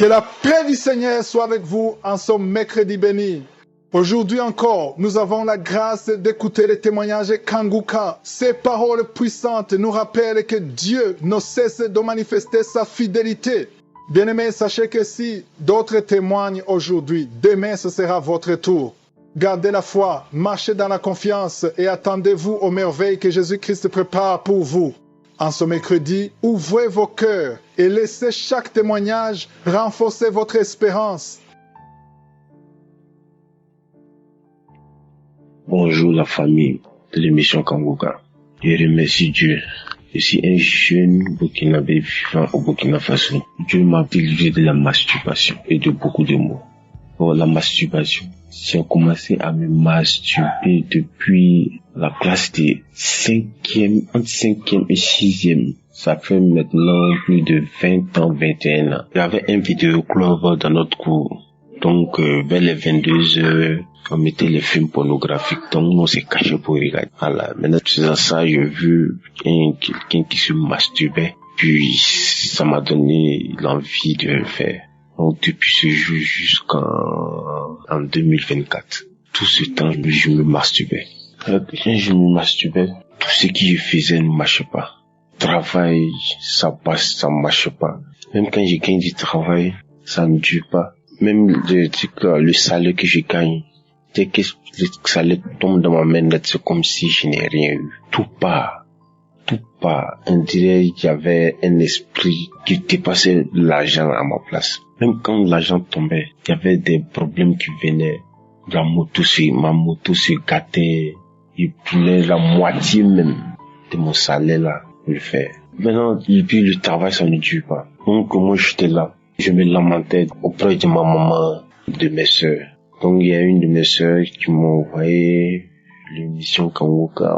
Que la paix du Seigneur soit avec vous en ce mercredi béni. Aujourd'hui encore, nous avons la grâce d'écouter les témoignages Kanguka. Ces paroles puissantes nous rappellent que Dieu ne cesse de manifester sa fidélité. Bien-aimés, sachez que si d'autres témoignent aujourd'hui, demain ce sera votre tour. Gardez la foi, marchez dans la confiance et attendez-vous aux merveilles que Jésus-Christ prépare pour vous. En ce mercredi, ouvrez vos cœurs et laissez chaque témoignage renforcer votre espérance. Bonjour la famille de l'émission Kanguka. Je remercie Dieu. Je suis un jeune Burkinabé vivant au Burkina Faso. Dieu m'a délivré de la masturbation et de beaucoup de maux. Pour la masturbation, j'ai commencé à me masturber depuis la classe de 5e, entre 5e et 6e. Ça fait maintenant plus de 20 ans, 21 ans. Il y avait un vidéoclub dans notre cours. Donc, vers les 22 heures, on mettait les films pornographiques. Donc, on s'est caché pour regarder. Voilà. Maintenant, faisant ça, j'ai vu quelqu'un qui se masturbait. Puis, ça m'a donné l'envie de le faire. Donc, depuis ce jour jusqu'en 2024. Tout ce temps, je me masturbais. Quand je me masturbais, tout ce que je faisais ne marchait pas. Travail, ça passe, ça marche pas. Même quand je gagne du travail, ça ne dure pas. Même le salaire que je gagne, dès que le salaire tombe dans ma main, c'est comme si je n'ai rien eu. Tout part. On dirait qu'il y avait un esprit qui dépassait l'argent à ma place. Même quand l'argent tombait, il y avait des problèmes qui venaient. Ma moto se gâtait. Il prenait la moitié même de mon salaire là pour le faire. Maintenant, et puis le travail, ça ne dure pas. Donc moi j'étais là. Je me lamentais auprès de ma maman, de mes sœurs. Donc il y a une de mes sœurs qui m'a envoyé l'émission Kanguka.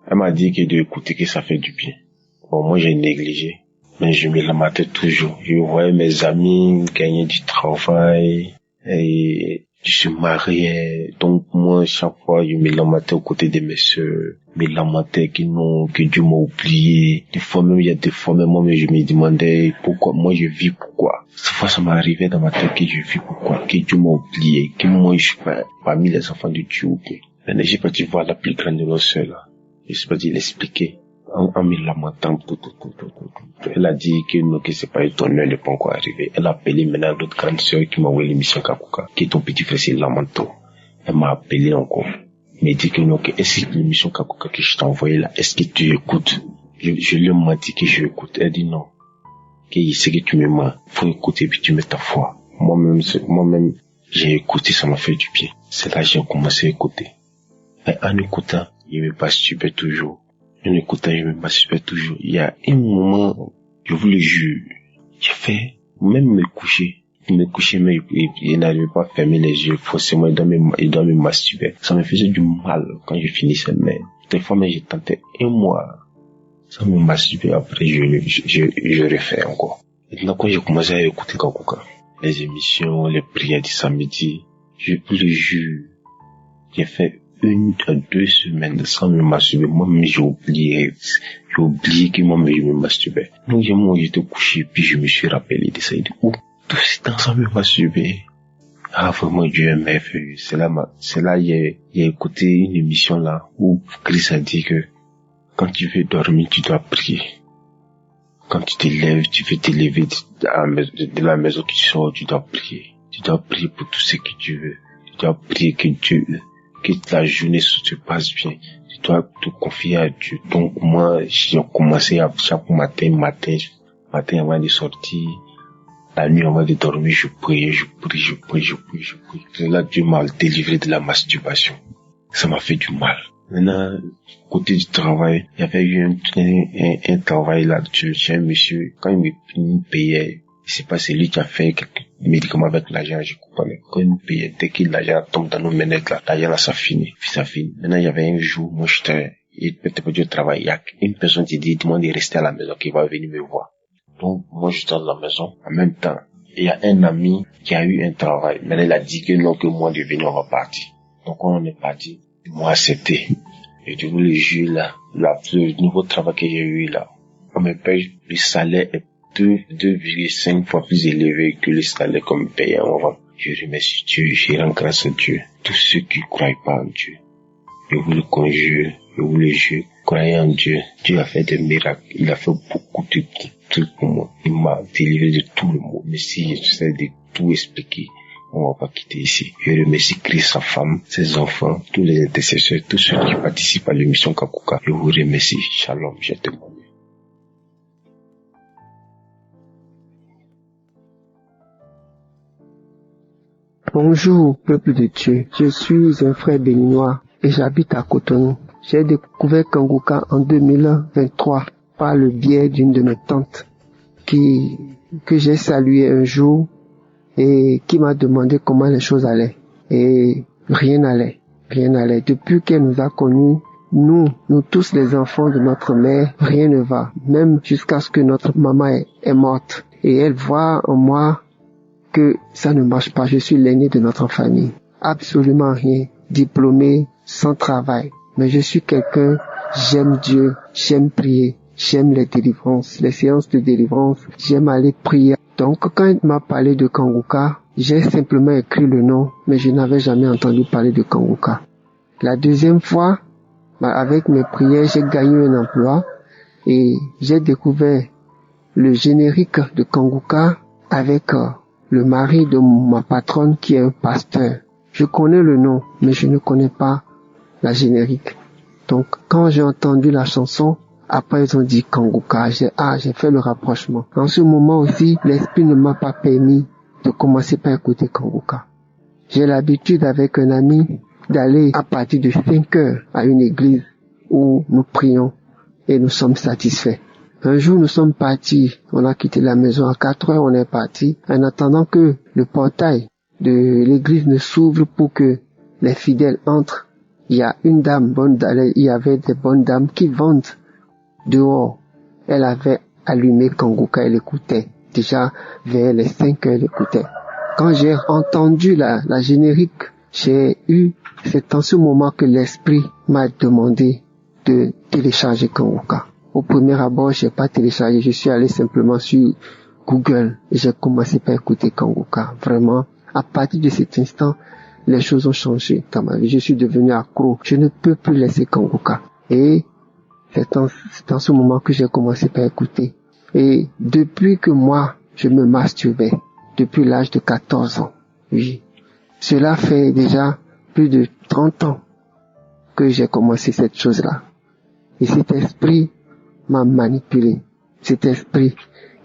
Elle m'a dit d'écouter que ça fait du bien. Bon, moi j'ai négligé. Mais je me lamentais toujours. Je voyais mes amis gagner du travail et je me mariais. Donc moi chaque fois je me lamentais aux côtés de mes sœurs. Me lamentais que Dieu m'a oublié. Des fois même, il y a des fois même, moi je me demandais pourquoi, moi je vis pourquoi. Cette fois ça m'arrivait dans ma tête que je vis pourquoi, que Dieu m'a oublié, que moi je suis pas parmi les enfants de Dieu oublié. Mais j'ai pas dû voir la plus grande de nos sœurs là. Je sais pas dû l'expliquer. En me lamentant, tout. Elle a dit que c'est pas ton heure n'est pas encore arrivé. Elle a appelé maintenant d'autres grandes sœurs qui m'a envoyé l'émission Kakuka, qui est ton petit frère, c'est Lamanto. Elle m'a appelé encore. Mais dit que non, que est-ce que l'émission Kakuka que je t'ai envoyé là, est-ce que tu écoutes? Je lui ai dit que je écoute. Elle dit non. Que c'est que tu me mens. Faut écouter puis tu mets ta foi. Moi-même, j'ai écouté, ça m'a fait du bien. C'est là que j'ai commencé à écouter. Et en écoutant, je me masturbais toujours. En écoutant, je me masturbais toujours. Il y a un moment, je vous le jure, j'ai fait, même me coucher, mais il n'arrivait pas à fermer les yeux. Forcément, il doit me masturber. Ça me faisait du mal quand je finissais. Mais des fois, j'ai tenté un mois. Ça me masturbait. Après, je refais encore. Maintenant, quand j'ai commencé à écouter Kakuka, les émissions, les prières du samedi, je vous le jure, j'ai fait 1 à 2 semaines sans me masturber. Moi-même, j'ai oublié que moi-même, je me masturbais. Donc, j'étais couché, puis je me suis rappelé de ça. Tout ce temps sans me masturber. Ah, vraiment, Dieu est merveilleux. C'est là, j'ai écouté une émission là, où Christ a dit que quand tu veux dormir, tu dois prier. Quand tu te lèves, tu veux te lever de la maison que tu sors, tu dois prier. Tu dois prier pour tout ce que tu veux. Tu dois prier que la journée se passe bien. Tu dois te confier à Dieu. Donc moi, j'ai commencé à chaque matin avant de sortir, la nuit avant de dormir, je prie. Et là, Dieu m'a délivré de la masturbation. Ça m'a fait du mal. Maintenant, côté du travail, il y avait eu un travail là, chez un monsieur, quand il me payait, c'est pas celui qui a fait quelques médicaments avec l'argent, je comprends. Quand il me payait, dès que l'argent tombe dans nos manettes là, l'argent là, ça finit. Maintenant, il y avait un jour, moi il n'était pas du travail, il y a une personne qui demande de rester à la maison, qui va venir me voir. Donc, moi, j'étais à la maison, en même temps, il y a un ami qui a eu un travail. Maintenant, il a dit que non, que moi, de venir, on va partir. Donc, quand on est parti, moi, accepté. Et le jour là, le nouveau travail que j'ai eu là, on me paye, le salaire est 2,5 fois plus élevé que le salaire qu'on me payait avant. Je remercie Dieu, je rends grâce à Dieu. Tous ceux qui ne croient pas en Dieu, je vous le conjure, je vous le jure, croyez en Dieu. Dieu a fait des miracles, il a fait beaucoup de trucs pour moi. Il m'a délivré de tout le monde. Mais si je sais de tout expliquer, on va pas quitter ici. Je remercie Christ, sa femme, ses enfants, tous les intercesseurs, tous ceux qui participent à l'émission Kanguka. Je vous remercie. Shalom, je te demande. Bonjour, peuple de Dieu. Je suis un frère béninois et j'habite à Cotonou. J'ai découvert Kanguka en 2023 par le biais d'une de mes tantes que j'ai salué un jour et qui m'a demandé comment les choses allaient. Et rien n'allait. Depuis qu'elle nous a connus, nous tous les enfants de notre mère, rien ne va. Même jusqu'à ce que notre maman est morte. Et elle voit en moi que ça ne marche pas. Je suis l'aîné de notre famille. Absolument rien. Diplômé, sans travail. Mais je suis quelqu'un, j'aime Dieu, j'aime prier, j'aime les délivrances, les séances de délivrance, j'aime aller prier. Donc quand il m'a parlé de Kanguka, j'ai simplement écrit le nom, mais je n'avais jamais entendu parler de Kanguka. La deuxième fois, avec mes prières, j'ai gagné un emploi et j'ai découvert le générique de Kanguka avec le mari de ma patronne qui est un pasteur. Je connais le nom, mais je ne connais pas la générique. Donc, quand j'ai entendu la chanson, après ils ont dit Kanguka, j'ai fait le rapprochement. En ce moment aussi, l'esprit ne m'a pas permis de commencer par écouter Kanguka. J'ai l'habitude avec un ami d'aller à partir de 5 heures à une église où nous prions et nous sommes satisfaits. Un jour, nous sommes partis, on a quitté la maison à 4 heures, on est parti, en attendant que le portail de l'église ne s'ouvre pour que les fidèles entrent. Il y a une dame, il y avait des bonnes dames qui vendent dehors. Elle avait allumé Kanguka, elle écoutait. Déjà, vers les 5 heures, elle écoutait. Quand j'ai entendu la générique, c'est en ce moment que l'esprit m'a demandé de télécharger Kanguka. Au premier abord, j'ai pas téléchargé, je suis allé simplement sur Google et j'ai commencé par écouter Kanguka. Vraiment, à partir de cet instant, les choses ont changé dans ma vie. Je suis devenu accro. Je ne peux plus laisser Kanguka. Et c'est en ce moment que j'ai commencé par écouter. Et depuis que moi, je me masturbais, depuis l'âge de 14 ans, oui, cela fait déjà plus de 30 ans que j'ai commencé cette chose-là. Et cet esprit m'a manipulé. Cet esprit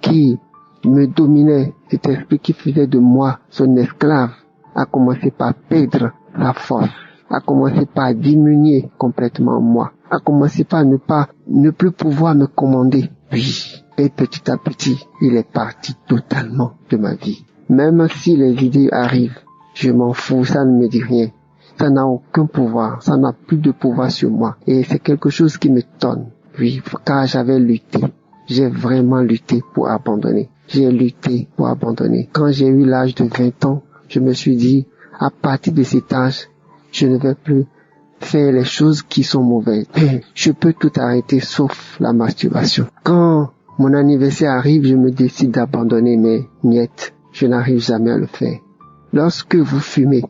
qui me dominait, cet esprit qui faisait de moi son esclave, a commencé par perdre la force, a commencé par diminuer complètement moi, a commencé par ne plus pouvoir me commander. Oui. Et petit à petit, il est parti totalement de ma vie. Même si les idées arrivent, je m'en fous, ça ne me dit rien. Ça n'a aucun pouvoir, ça n'a plus de pouvoir sur moi. Et c'est quelque chose qui me tonne. Oui, car j'avais lutté. J'ai vraiment lutté pour abandonner. J'ai lutté pour abandonner. Quand j'ai eu l'âge de 20 ans, je me suis dit, à partir de cet âge, je ne vais plus faire les choses qui sont mauvaises. Je peux tout arrêter sauf la masturbation. Quand mon anniversaire arrive, je me décide d'abandonner, mais niet, je n'arrive jamais à le faire. Lorsque vous fumez,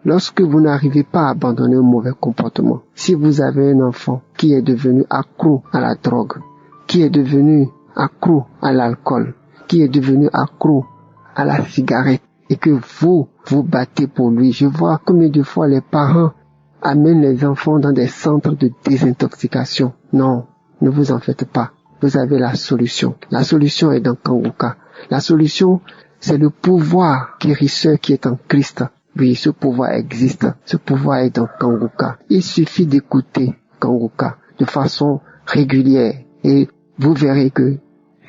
lorsque vous n'arrivez pas à abandonner un mauvais comportement, si vous avez un enfant qui est devenu accro à la drogue, qui est devenu accro à l'alcool, qui est devenu accro à la cigarette, et que vous battez pour lui, je vois combien de fois les parents amènent les enfants dans des centres de désintoxication. Non, ne vous en faites pas. Vous avez la solution. La solution est dans Kanguka. La solution, c'est le pouvoir guérisseur qui est en Christ. Oui, ce pouvoir existe. Ce pouvoir est dans Kanguka. Il suffit d'écouter Kanguka de façon régulière et vous verrez que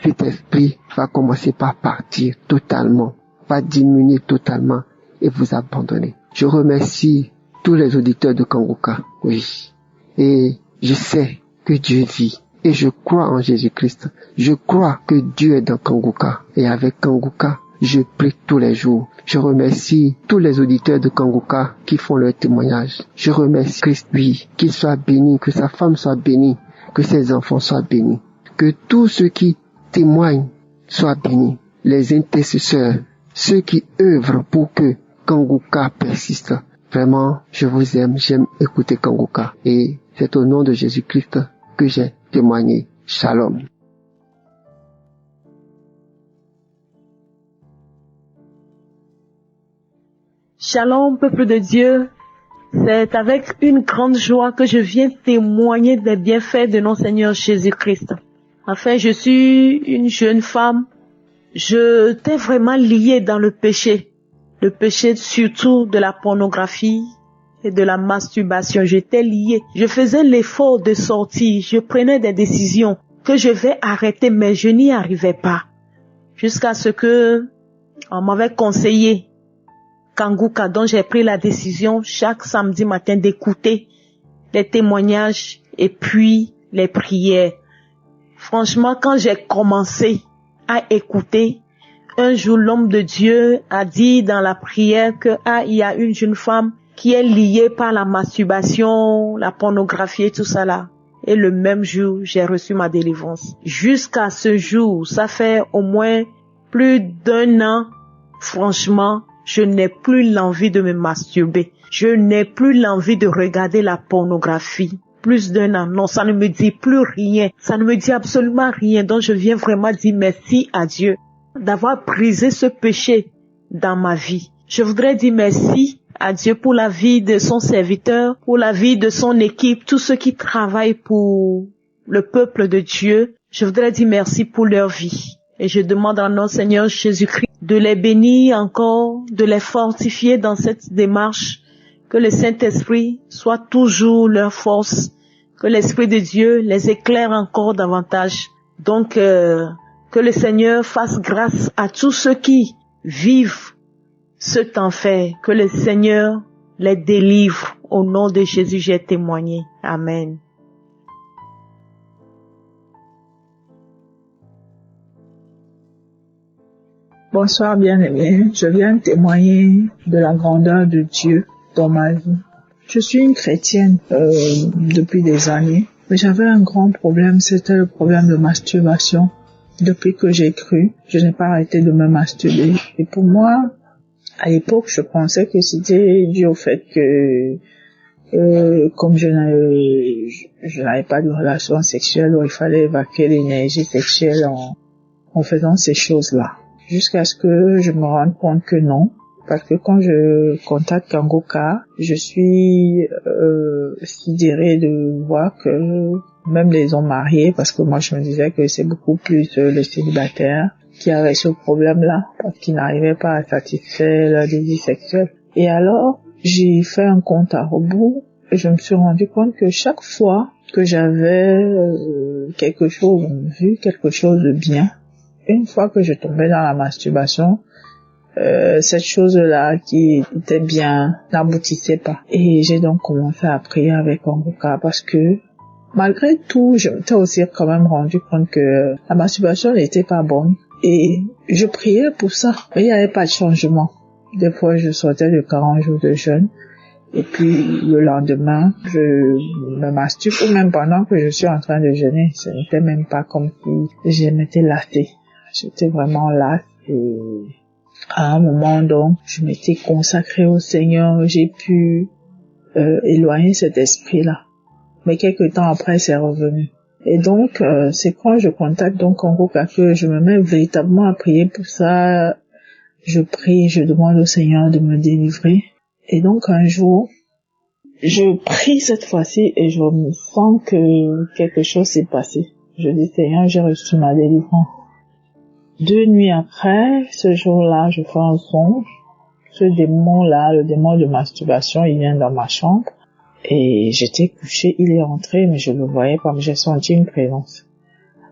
cet esprit va commencer par partir totalement, va diminuer totalement et vous abandonner. Je remercie tous les auditeurs de Kanguka. Oui. Et je sais que Dieu vit. Et je crois en Jésus-Christ. Je crois que Dieu est dans Kanguka. Et avec Kanguka, je prie tous les jours. Je remercie tous les auditeurs de Kanguka qui font leur témoignage. Je remercie Christ, oui, qu'il soit béni, que sa femme soit bénie, que ses enfants soient bénis. Que tous ceux qui témoignent soient bénis. Les intercesseurs, ceux qui œuvrent pour que Kanguka persiste. Vraiment, je vous aime, j'aime écouter Kanguka. Et c'est au nom de Jésus-Christ que j'ai témoigné. Shalom. Shalom, peuple de Dieu. C'est avec une grande joie que je viens témoigner des bienfaits de notre Seigneur Jésus-Christ. Enfin, je suis une jeune femme. Je t'ai vraiment liée dans le péché. Le péché surtout de la pornographie et de la masturbation. J'étais liée. Je faisais l'effort de sortir. Je prenais des décisions que je vais arrêter, mais je n'y arrivais pas. Jusqu'à ce que on m'avait conseillé Kanguka, dont j'ai pris la décision chaque samedi matin d'écouter les témoignages et puis les prières. Franchement, quand j'ai commencé à écouter, un jour l'homme de Dieu a dit dans la prière que il y a une jeune femme qui est liée par la masturbation, la pornographie et tout ça là. Et le même jour, j'ai reçu ma délivrance. Jusqu'à ce jour, ça fait au moins plus d'1 an, franchement, je n'ai plus l'envie de me masturber. Je n'ai plus l'envie de regarder la pornographie. Plus d'1 an. Non, ça ne me dit plus rien. Ça ne me dit absolument rien. Donc je viens vraiment dire merci à Dieu d'avoir brisé ce péché dans ma vie. Je voudrais dire merci à Dieu pour la vie de son serviteur, pour la vie de son équipe, tous ceux qui travaillent pour le peuple de Dieu. Je voudrais dire merci pour leur vie. Et je demande à notre Seigneur Jésus-Christ de les bénir encore, de les fortifier dans cette démarche, que le Saint-Esprit soit toujours leur force, que l'Esprit de Dieu les éclaire encore davantage. Donc, que le Seigneur fasse grâce à tous ceux qui vivent cet enfer, que le Seigneur les délivre. Au nom de Jésus, j'ai témoigné. Amen. Bonsoir bien-aimés, je viens témoigner de la grandeur de Dieu dans ma vie. Je suis une chrétienne depuis des années, mais j'avais un grand problème, c'était le problème de masturbation. Depuis que j'ai cru, je n'ai pas arrêté de me masturber. Et pour moi, à l'époque, je pensais que c'était dû au fait que comme je n'avais pas de relation sexuelle, il fallait évacuer l'énergie sexuelle en faisant ces choses-là. Jusqu'à ce que je me rende compte que non. Parce que quand je contacte Kanguka, je suis sidérée de voir que même les hommes mariés, parce que moi je me disais que c'est beaucoup plus les célibataires qui avaient ce problème-là, parce qu'ils n'arrivaient pas à satisfaire leur désir sexuel. Et alors, j'ai fait un compte à rebours et je me suis rendu compte que chaque fois que j'avais quelque chose vu, quelque chose de bien, une fois que je tombais dans la masturbation, cette chose-là qui était bien n'aboutissait pas. Et j'ai donc commencé à prier avec Kanguka parce que malgré tout, je m'étais aussi quand même rendu compte que la masturbation n'était pas bonne. Et je priais pour ça, mais il n'y avait pas de changement. Des fois, je sortais de 40 jours de jeûne. Et puis, le lendemain, je me masturbe, ou même pendant que je suis en train de jeûner. Ce n'était même pas comme si je m'étais lassée. J'étais vraiment lasse et à un moment donc, je m'étais consacrée au Seigneur, j'ai pu éloigner cet esprit-là. Mais quelques temps après, c'est revenu. Et donc, c'est quand je contacte donc Kanguka que je me mets véritablement à prier pour ça. Je prie, je demande au Seigneur de me délivrer. Et donc, un jour, je prie cette fois-ci et je me sens que quelque chose s'est passé. Je dis, Seigneur, j'ai reçu ma délivrance. 2 nuits après, ce jour-là, je fais un songe. Ce démon-là, le démon de masturbation, il vient dans ma chambre. Et j'étais couchée, il est entré, mais je le voyais pas, mais j'ai senti une présence.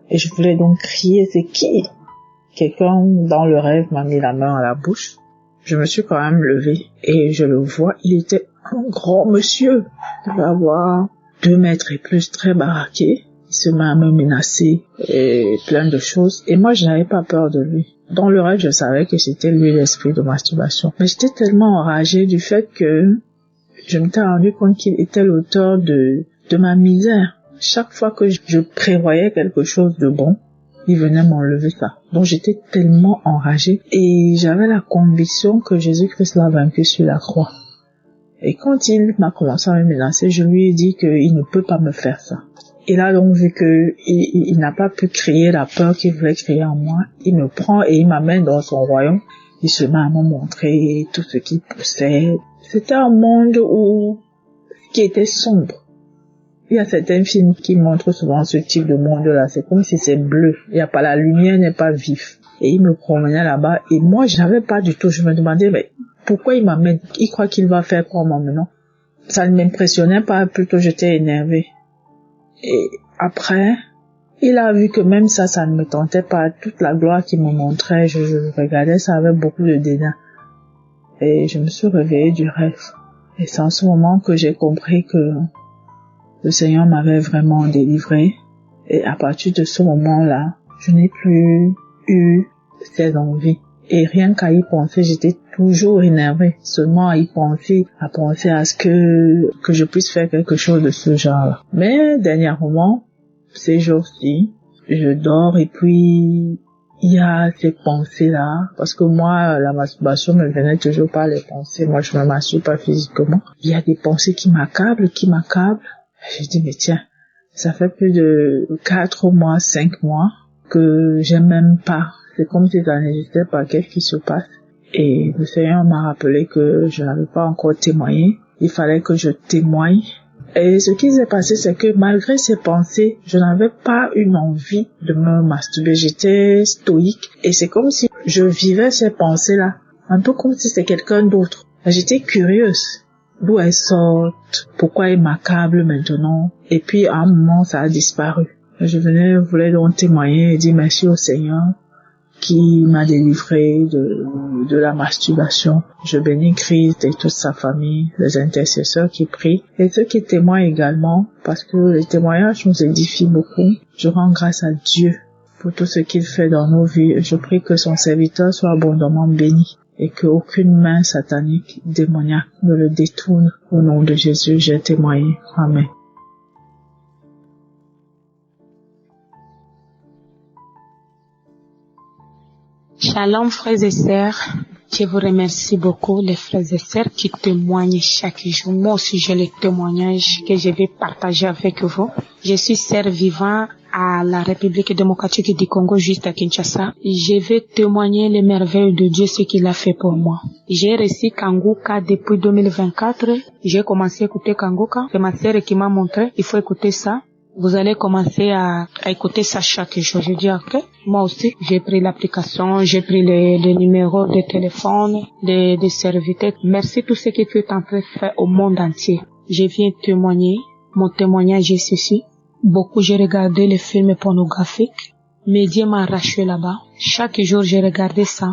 Et je voulais donc crier, c'est qui? Quelqu'un dans le rêve m'a mis la main à la bouche. Je me suis quand même levée et je le vois, il était un grand monsieur. Il devait avoir 2 mètres et plus, très baraqué. Il se met à me menacer et plein de choses. Et moi, je n'avais pas peur de lui. Dans le rêve, je savais que c'était lui l'esprit de masturbation. Mais j'étais tellement enragée du fait que je m'étais rendu compte qu'il était l'auteur de ma misère. Chaque fois que je prévoyais quelque chose de bon, il venait m'enlever ça. Donc j'étais tellement enragée et j'avais la conviction que Jésus-Christ l'a vaincu sur la croix. Et quand il m'a commencé à me menacer, je lui ai dit qu'il ne peut pas me faire ça. Il a donc vu que il n'a pas pu crier la peur qu'il voulait crier en moi. Il me prend et il m'amène dans son royaume. Il se met à me montrer tout ce qu'il possède. C'était un monde qui était sombre. Il y a certains films qui montrent souvent ce type de monde-là. C'est comme si c'est bleu. Il y a pas, la lumière n'est pas vive. Et il me promenait là-bas. Et moi, je n'avais pas du tout. Je me demandais, mais pourquoi il m'amène? Il croit qu'il va faire quoi en m'emmenant? Ça ne m'impressionnait pas. Plutôt, j'étais énervée. Et après, il a vu que même ça ne me tentait pas. Toute la gloire qu'il me montrait, je regardais ça avec beaucoup de dédain. Et je me suis réveillée du rêve. Et c'est en ce moment que j'ai compris que le Seigneur m'avait vraiment délivrée. Et à partir de ce moment-là, je n'ai plus eu ces envies. Et rien qu'à y penser, j'étais toujours énervée. Seulement à y penser, à ce que je puisse faire quelque chose de ce genre-là. Mais dernièrement, ces jours-ci, je dors et puis il y a ces pensées-là. Parce que moi, la masturbation me venait toujours par les pensées. Moi, je me masturbe pas physiquement. Il y a des pensées qui m'accablent. J'ai dit, mais tiens, ça fait plus de 4 mois, 5 mois que j'aime même pas. C'est comme si ça n'existait pas. Qu'est-ce qui se passe? Et le Seigneur m'a rappelé que je n'avais pas encore témoigné. Il fallait que je témoigne. Et ce qui s'est passé, c'est que malgré ces pensées, je n'avais pas une envie de me masturber. J'étais stoïque. Et c'est comme si je vivais ces pensées-là. Un peu comme si c'était quelqu'un d'autre. J'étais curieuse. D'où elles sortent? Pourquoi elles m'accablent maintenant? Et puis, à un moment, ça a disparu. Je voulais donc témoigner et dire merci au Seigneur qui m'a délivré de la masturbation. Je bénis Christ et toute sa famille, les intercesseurs qui prient et ceux qui témoignent également, parce que les témoignages nous édifient beaucoup. Je rends grâce à Dieu pour tout ce qu'il fait dans nos vies. Je prie que son serviteur soit abondamment béni et qu'aucune main satanique, démoniaque ne le détourne. Au nom de Jésus, j'ai témoigné. Amen. Shalom frères et sœurs, je vous remercie beaucoup les frères et sœurs qui témoignent chaque jour. Moi aussi j'ai les témoignages que je vais partager avec vous. Je suis sœur vivant à la République démocratique du Congo, juste à Kinshasa. Je vais témoigner les merveilles de Dieu, ce qu'il a fait pour moi. J'ai reçu Kanguka depuis 2024. J'ai commencé à écouter Kanguka. C'est ma sœur qui m'a montré, il faut écouter ça. Vous allez commencer à écouter ça chaque jour. Je dis ok. Moi aussi, j'ai pris l'application, j'ai pris les numéros de téléphone, des serviteurs. Merci tout ce que tu es en train de faire au monde entier. Je viens témoigner. Mon témoignage est ceci. Beaucoup, j'ai regardé les films pornographiques. Mes dieux m'ont arraché là-bas. Chaque jour, j'ai regardé ça.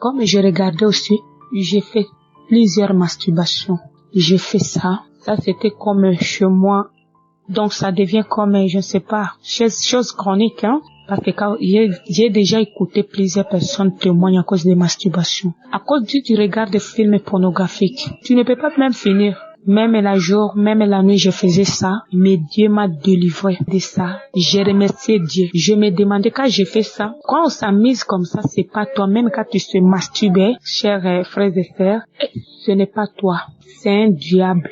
Comme j'ai regardé aussi, j'ai fait plusieurs masturbations. J'ai fait ça. Ça, c'était comme chez moi. Donc, ça devient comme, je ne sais pas, chose chronique, hein. Parce que quand j'ai déjà écouté plusieurs personnes témoigner à cause des masturbations. À cause du regard des films pornographiques. Tu ne peux pas même finir. Même la jour, même la nuit, je faisais ça. Mais Dieu m'a délivré de ça. J'ai remercié Dieu. Je me demandais quand j'ai fait ça. Quand on s'amuse comme ça, c'est pas toi. Même quand tu te masturbes, chers frères et sœurs, ce n'est pas toi. C'est un diable.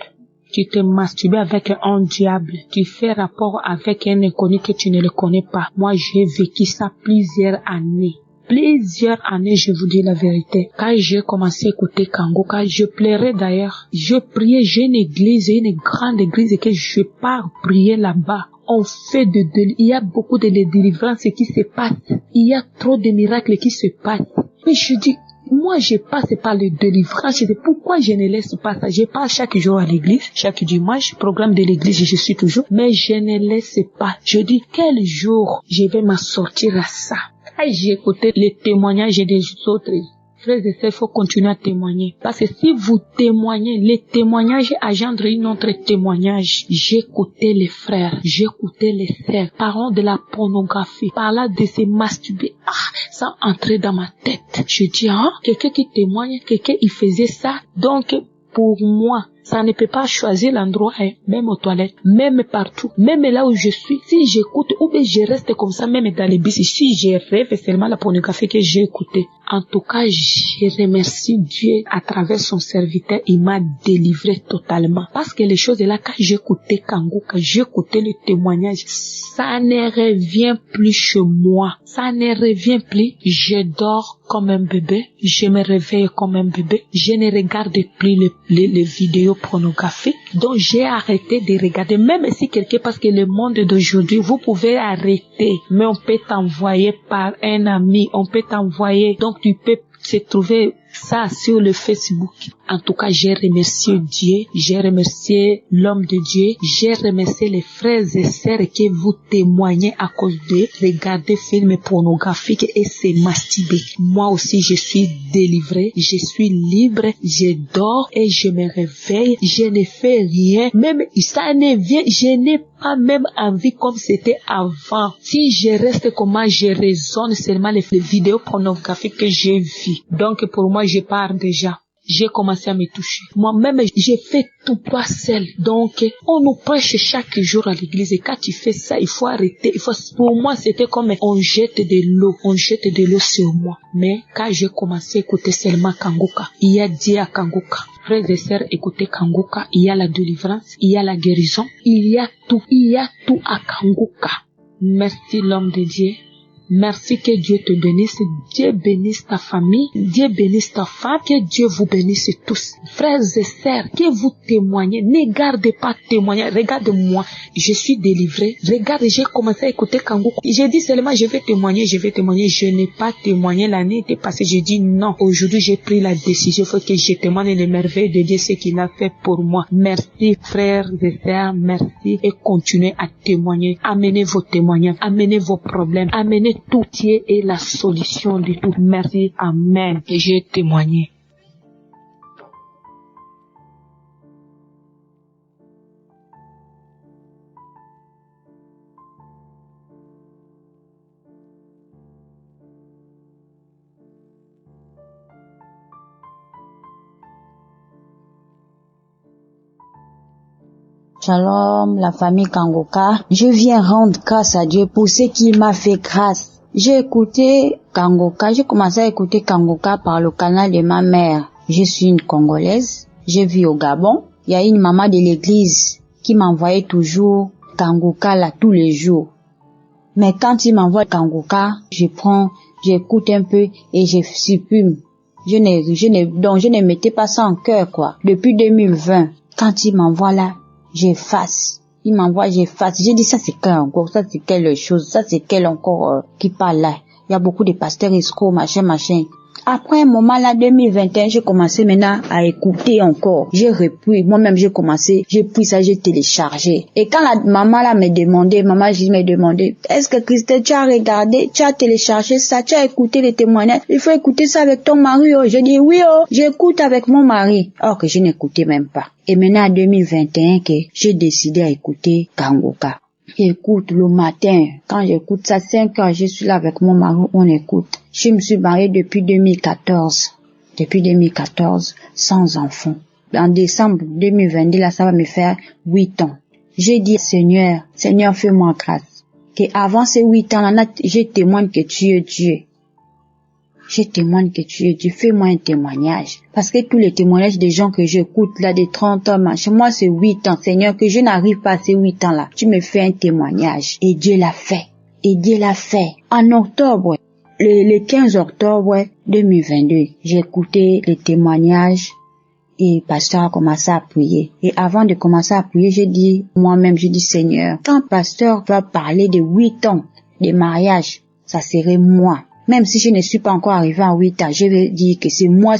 Tu te masturbes avec un diable. Tu fais rapport avec un inconnu que tu ne le connais pas. Moi, j'ai vécu ça plusieurs années. Je vous dis la vérité. Quand j'ai commencé à écouter Kanguka, je pleurais d'ailleurs. Je priais, j'ai une grande église que je pars prier là-bas. On fait il y a beaucoup de délivrances qui se passent. Il y a trop de miracles qui se passent. Mais je dis, moi, je passe par le délivrance. Je dis, pourquoi je ne laisse pas ça? Je pars chaque jour à l'église, chaque dimanche, programme de l'église, je suis toujours, mais je ne laisse pas. Je dis, quel jour je vais m'en sortir à ça? Et j'ai écouté les témoignages des autres. Frères et sœurs, il faut continuer à témoigner. Parce que si vous témoignez, les témoignages engendrent une autre témoignage. J'écoutais les frères, j'écoutais les sœurs, parlant de la pornographie, parlant de se masturber. Ça entrait dans ma tête. Je dis, quelqu'un qui témoigne, quelqu'un il faisait ça. Donc, pour moi, Ça ne peut pas choisir l'endroit, hein, même aux toilettes, même partout, même là où je suis. Si j'écoute ou bien je reste comme ça, même dans les bus, si je rêve seulement la pornographie que j'ai écoutée. En tout cas, je remercie Dieu à travers son serviteur, il m'a délivré totalement. Parce que les choses là, quand j'écoutais Kangoo, quand j'écoutais le témoignage, ça ne revient plus chez moi. Ça ne revient plus. Je dors comme un bébé. Je me réveille comme un bébé. Je ne regarde plus les vidéos pornographiques. Donc j'ai arrêté de regarder. Même si quelqu'un, parce que le monde d'aujourd'hui, vous pouvez arrêter. Mais on peut t'envoyer par un ami. On peut t'envoyer. Donc tu peux se trouver ça sur le Facebook. En tout cas, j'ai remercié Dieu, j'ai remercié l'homme de Dieu, j'ai remercié les frères et sœurs que vous témoignez à cause de regarder films pornographiques et se masturber. Moi aussi, je suis délivrée, je suis libre, je dors et je me réveille, je ne fais rien, même ça ne vient, je n'ai pas même envie comme c'était avant. Si je reste comme moi, je raisonne seulement les vidéos pornographiques que j'ai vues. Donc pour moi, je pars déjà. J'ai commencé à me toucher. Moi-même, j'ai fait tout toi seul. Donc, on nous prêche chaque jour à l'église. Et quand tu fais ça, il faut arrêter. Pour moi, c'était comme on jette de l'eau. On jette de l'eau sur moi. Mais quand j'ai commencé à écouter seulement Kangooka, il y a Dieu à Kangooka. Frères et sœurs, écoutez Kangooka. Il y a la délivrance. Il y a la guérison. Il y a tout. Il y a tout à Kangooka. Merci l'homme de Dieu. Merci, que Dieu te bénisse, Dieu bénisse ta famille, Dieu bénisse ta femme, que Dieu vous bénisse tous. Frères et sœurs, que vous témoignez, ne gardez pas témoigner, regarde-moi, je suis délivré, regarde, j'ai commencé à écouter Kangoo, j'ai dit seulement je vais témoigner, je n'ai pas témoigné l'année était passée, j'ai dit non, aujourd'hui j'ai pris la décision, il faut que je témoigne les merveilles de Dieu, ce qu'il a fait pour moi. Merci frères et sœurs, merci et continuez à témoigner, amenez vos témoignages, amenez vos problèmes, amenez tout Dieu est la solution de tout. Merci, amen. Et j'ai témoigné. Shalom, la famille Kangooka. Je viens rendre grâce à Dieu pour ce qu'il m'a fait grâce. J'ai écouté Kangooka, j'ai commencé à écouter Kangooka par le canal de ma mère. Je suis une Congolaise, je vis au Gabon. Il y a une maman de l'église qui m'envoyait toujours Kangooka là tous les jours. Mais quand il m'envoie Kangooka, j'écoute un peu et je supprime. Je ne mettais pas ça en cœur quoi. Depuis 2020, quand il m'envoie là, j'efface. Il m'envoie, j'efface. J'ai dit ça c'est quelle encore, ça c'est quelle chose, ça c'est quelle encore qui parle là. Il y a beaucoup de pasteurs escrocs, machin. Après un moment là, 2021, j'ai commencé maintenant à écouter encore. J'ai repris, moi-même j'ai pris ça, j'ai téléchargé. Et quand la maman là m'a demandé, est-ce que Christelle, tu as regardé, tu as téléchargé ça, tu as écouté les témoignages, il faut écouter ça avec ton mari, oh. J'ai dit oui, oh, j'écoute avec mon mari. Or que je n'écoutais même pas. Et maintenant en 2021 que j'ai décidé à écouter Kangooka. J'écoute le matin, quand j'écoute ça, 5 heures, je suis là avec mon mari, on écoute. Je me suis mariée depuis 2014. Depuis 2014, sans enfant. En décembre 2022, là, ça va me faire 8 ans. J'ai dit, Seigneur, fais-moi grâce. Que avant ces 8 ans-là, je témoigne que tu es Dieu. Je témoigne que tu es Dieu. Fais-moi un témoignage. Parce que tous les témoignages des gens que j'écoute là, des 30 ans, machin, moi c'est 8 ans. Seigneur, que je n'arrive pas à ces 8 ans-là. Tu me fais un témoignage. Et Dieu l'a fait. En octobre, le 15 octobre 2022, j'ai écouté les témoignages et le pasteur a commencé à prier. Et avant de commencer à prier, j'ai dit Seigneur, quand le pasteur va parler de 8 ans de mariage, ça serait moi. Même si je ne suis pas encore arrivé à 8 ans, je vais dire que c'est moi.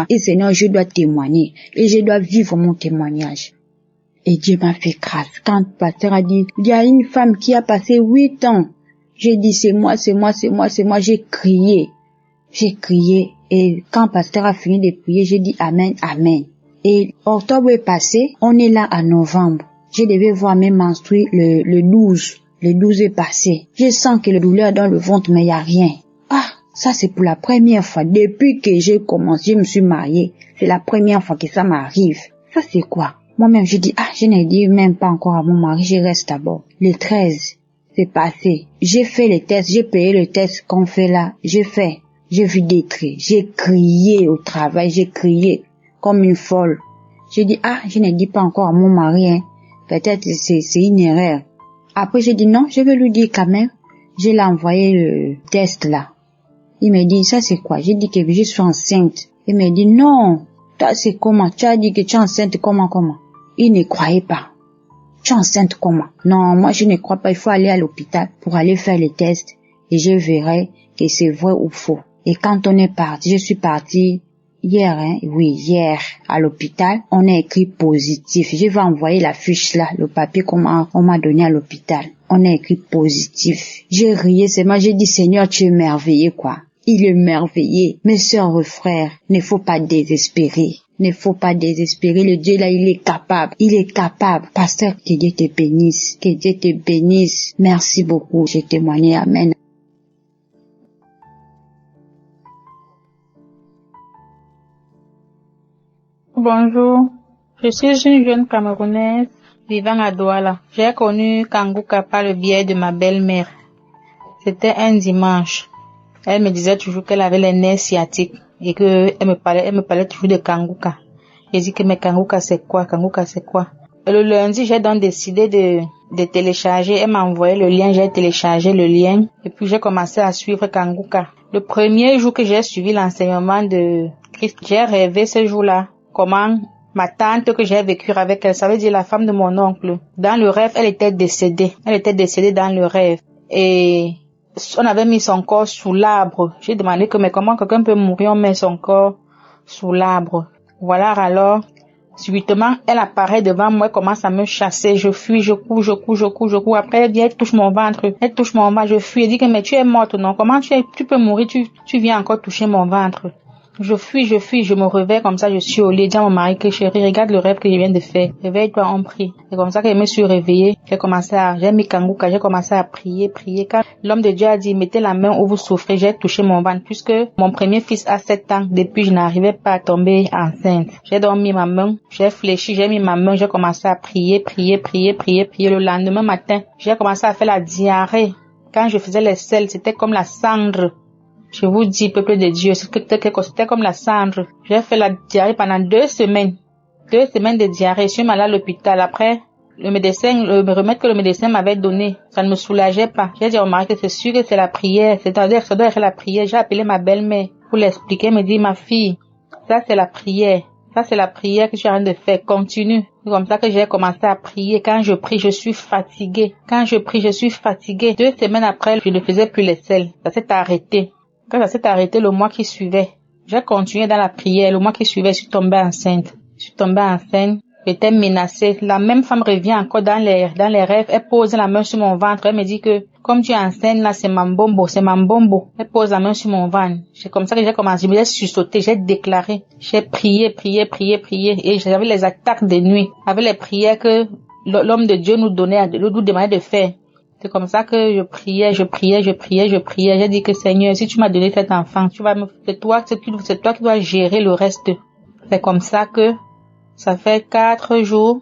Et Seigneur, je dois témoigner. Et je dois vivre mon témoignage. Et Dieu m'a fait grâce. Quand le pasteur a dit, il y a une femme qui a passé 8 ans. J'ai dit, c'est moi. J'ai crié. Et quand le pasteur a fini de prier, j'ai dit amen. Et octobre est passé, on est là à novembre. Je devais voir mes menstrues le 12. Le 12 est passé. Je sens que le douleur dans le ventre, mais il n'y a rien. Ah, ça c'est pour la première fois. Depuis que j'ai commencé, je me suis mariée. C'est la première fois que ça m'arrive. Ça c'est quoi? Moi-même, je dis, je n'ai dit même pas encore à mon mari, je reste d'abord. Le 13, c'est passé. J'ai fait les tests, j'ai payé le test qu'on fait là. J'ai vu des traits. J'ai crié au travail, j'ai crié comme une folle. Je dis, je n'ai dit pas encore à mon mari, hein. Peut-être c'est une erreur. Après, j'ai dit non, je vais lui dire quand même. Je l'ai envoyé le test là. Il me dit, ça c'est quoi? J'ai dit que je suis enceinte. Il me dit, non, toi c'est comment? Tu as dit que tu es enceinte comment? Il ne croyait pas. Tu es enceinte comment? Non, moi je ne crois pas, il faut aller à l'hôpital pour aller faire les tests et je verrai que c'est vrai ou faux. Et quand on est parti, je suis partie hier, hier, à l'hôpital, on a écrit positif. Je vais envoyer la fiche là, le papier qu'on m'a donné à l'hôpital. On a écrit positif. J'ai rié, j'ai dit, Seigneur, tu es merveilleux, quoi. Il est merveilleux. Mes sœurs et frères, ne faut pas désespérer. Ne faut pas désespérer. Le Dieu là, il est capable. Il est capable. Pasteur, que Dieu te bénisse. Que Dieu te bénisse. Merci beaucoup. J'ai témoigné. Amen. Bonjour, je suis une jeune Camerounaise vivant à Douala. J'ai connu Kangouka par le biais de ma belle-mère. C'était un dimanche. Elle me disait toujours qu'elle avait les nerfs sciatiques et que elle me parlait toujours de Kangouka. J'ai dit que mais Kangouka c'est quoi? Et le lundi, j'ai donc décidé de télécharger. Elle m'a envoyé le lien, j'ai téléchargé le lien et puis j'ai commencé à suivre Kangouka. Le premier jour que j'ai suivi l'enseignement de Christ, j'ai rêvé ce jour-là. Comment ma tante que j'ai vécu avec elle, ça veut dire la femme de mon oncle. Dans le rêve, elle était décédée. Elle était décédée dans le rêve. Et on avait mis son corps sous l'arbre. J'ai demandé mais comment quelqu'un peut mourir, on met son corps sous l'arbre. Voilà, alors, subitement, elle apparaît devant moi, elle commence à me chasser. Je fuis, je cours. Après, elle dit, elle touche mon ventre, je fuis. Elle dit mais tu es morte, non? Comment tu peux mourir, tu viens encore toucher mon ventre? Je fuis, je me réveille comme ça, je suis au lit, dis à mon mari que chérie, regarde le rêve que je viens de faire. Réveille-toi, on prie. C'est comme ça que je me suis réveillée. J'ai mis Kangouka, j'ai commencé à prier. Quand l'homme de Dieu a dit, mettez la main où vous souffrez, j'ai touché mon ventre, puisque mon premier fils a 7 ans, depuis je n'arrivais pas à tomber enceinte. J'ai donc mis ma main, j'ai fléchi, j'ai mis ma main, j'ai commencé à prier. Le lendemain matin, j'ai commencé à faire la diarrhée. Quand je faisais les selles, c'était comme la cendre. Je vous dis, peuple de Dieu, c'était comme la cendre. J'ai fait la diarrhée pendant 2 semaines. 2 semaines de diarrhée. Je suis allée à l'hôpital. Après, le remède que le médecin m'avait donné, ça ne me soulageait pas. J'ai dit au mari que c'est sûr que c'est la prière. C'est-à-dire que ça doit être la prière. J'ai appelé ma belle-mère pour l'expliquer. Elle me dit, ma fille, ça c'est la prière. Ça c'est la prière que tu es en train de faire. Continue. C'est comme ça que j'ai commencé à prier. Quand je prie, je suis fatiguée. 2 semaines après, je ne faisais plus les selles. Ça s'est arrêté. Quand ça s'est arrêté le mois qui suivait, j'ai continué dans la prière. Le mois qui suivait, je suis tombée enceinte. J'étais menacée. La même femme revient encore dans les rêves. Elle pose la main sur mon ventre. Elle me dit que, comme tu es enceinte, là, c'est Mambombo. Elle pose la main sur mon ventre. C'est comme ça que j'ai commencé. Je me suis sautée. J'ai déclaré. J'ai prié. Et j'avais les attaques de nuit. Avec les prières que l'homme de Dieu nous demandait de faire. C'est comme ça que je priais. J'ai dit que Seigneur, si tu m'as donné cet enfant, c'est toi qui dois gérer le reste. C'est comme ça que ça fait 4 jours.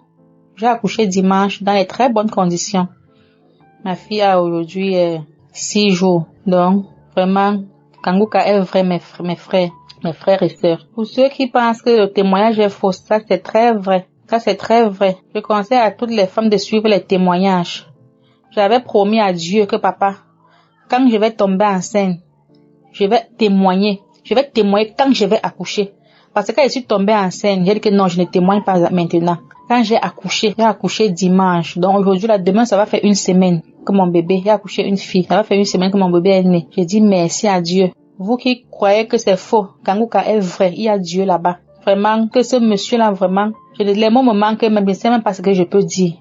J'ai accouché dimanche dans les très bonnes conditions. Ma fille a aujourd'hui 6 jours. Donc, vraiment, Kangouka est vrai, mes frères et sœurs. Pour ceux qui pensent que le témoignage est faux, ça c'est très vrai. Je conseille à toutes les femmes de suivre les témoignages. J'avais promis à Dieu que papa, quand je vais tomber enceinte, je vais témoigner quand je vais accoucher. Parce que quand je suis tombée enceinte, j'ai dit que non, je ne témoigne pas maintenant. Quand j'ai accouché dimanche. Donc aujourd'hui, demain, ça va faire 1 semaine que mon bébé, j'ai accouché une fille. Ça va faire 1 semaine que mon bébé est né. J'ai dit merci à Dieu. Vous qui croyez que c'est faux, Kangouka est vrai, il y a Dieu là-bas. Vraiment, que ce monsieur-là, vraiment, les mots me manquent, mais je ne sais même pas ce que je peux dire.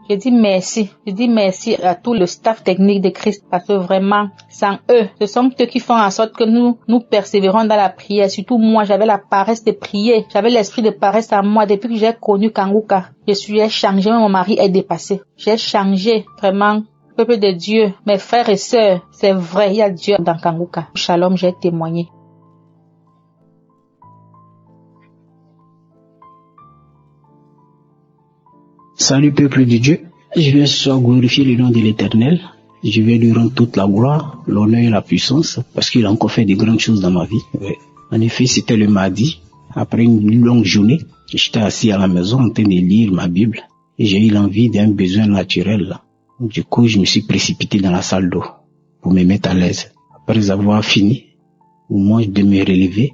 Je dis merci à tout le staff technique de Christ parce que vraiment, sans eux, ce sont eux qui font en sorte que nous persévérons dans la prière. Surtout moi, j'avais la paresse de prier. J'avais l'esprit de paresse en moi depuis que j'ai connu Kangouka. J'ai changé, mon mari est dépassé. J'ai changé, vraiment. Peuple de Dieu, mes frères et sœurs, c'est vrai, il y a Dieu dans Kangouka. Shalom, j'ai témoigné. Salut peuple de Dieu, je viens ce soir glorifier le nom de l'Éternel. Je vais lui rendre toute la gloire, l'honneur et la puissance parce qu'il a encore fait de grandes choses dans ma vie. Ouais. En effet, c'était le mardi, après une longue journée, j'étais assis à la maison en train de lire ma Bible et j'ai eu l'envie d'un besoin naturel là. Du coup, je me suis précipité dans la salle d'eau pour me mettre à l'aise. Après avoir fini, au moins de me relever,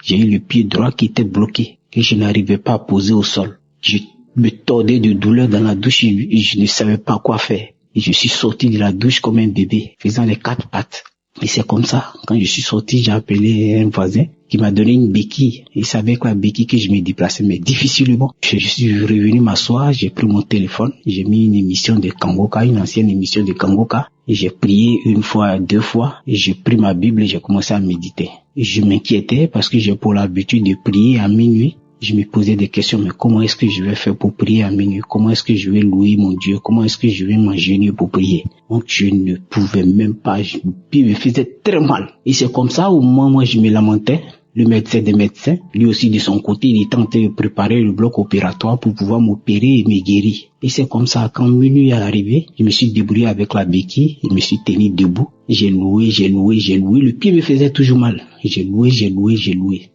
j'ai eu le pied droit qui était bloqué, que je n'arrivais pas à poser au sol. Je me tordais de douleur dans la douche et je ne savais pas quoi faire. Et je suis sorti de la douche comme un bébé, faisant les 4 pattes. Et c'est comme ça, quand je suis sorti, j'ai appelé un voisin qui m'a donné une béquille. Il savait avec la béquille que je me déplaçais, mais difficilement. Je suis revenu m'asseoir, j'ai pris mon téléphone, j'ai mis une émission de Kangoka, une ancienne émission de Kangoka, et j'ai prié 1 fois, 2 fois, et j'ai pris ma Bible et j'ai commencé à méditer. Et je m'inquiétais parce que j'ai pour l'habitude de prier à minuit. Je me posais des questions, mais comment est-ce que je vais faire pour prier à minuit? Comment est-ce que je vais louer mon Dieu? Comment est-ce que je vais m'agenouiller pour prier? Donc je ne pouvais même pas, le pied me faisait très mal. Et c'est comme ça, au moment où moi je me lamentais, le médecin des médecins, lui aussi de son côté, il était en train de préparer le bloc opératoire pour pouvoir m'opérer et me guérir. Et c'est comme ça, quand minuit est arrivé, je me suis débrouillé avec la béquille, je me suis tenu debout, j'ai loué, le pied me faisait toujours mal. J'ai loué.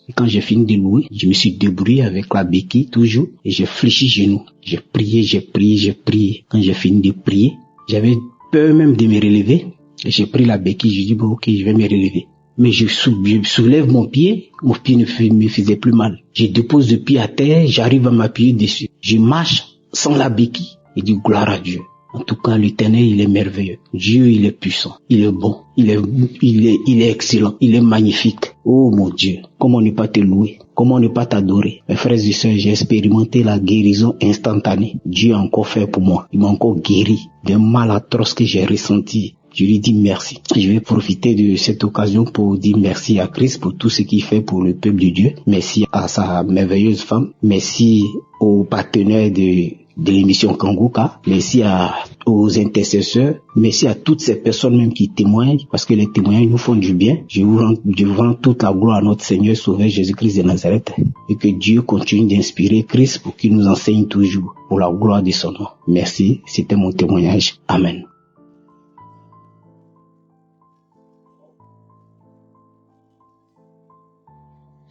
Et quand j'ai fini de louer, je me suis débrouillé avec la béquille toujours, et j'ai fléchi genoux. J'ai prié. Quand j'ai fini de prier, j'avais peur même de me relever, et j'ai pris la béquille, j'ai dit bon ok, je vais me relever. Mais je soulève mon pied ne me faisait plus mal. Je dépose le pied à terre, j'arrive à m'appuyer dessus. Je marche sans la béquille et dis gloire à Dieu. En tout cas, l'Éternel, il est merveilleux. Dieu, il est puissant. Il est bon. Il est excellent. Il est magnifique. Oh mon Dieu, comment ne pas te louer? Comment ne pas t'adorer? Mes frères et sœurs, j'ai expérimenté la guérison instantanée. Dieu a encore fait pour moi. Il m'a encore guéri d'un mal atroce que j'ai ressenti. Je lui dis merci. Je vais profiter de cette occasion pour dire merci à Christ pour tout ce qu'il fait pour le peuple de Dieu. Merci à sa merveilleuse femme. Merci aux partenaires de l'émission Kangoka. Merci aux intercesseurs. Merci à toutes ces personnes même qui témoignent parce que les témoignages nous font du bien. Je vous rends toute la gloire à notre Seigneur Sauveur Jésus-Christ de Nazareth et que Dieu continue d'inspirer Christ pour qu'il nous enseigne toujours pour la gloire de son nom. Merci. C'était mon témoignage. Amen.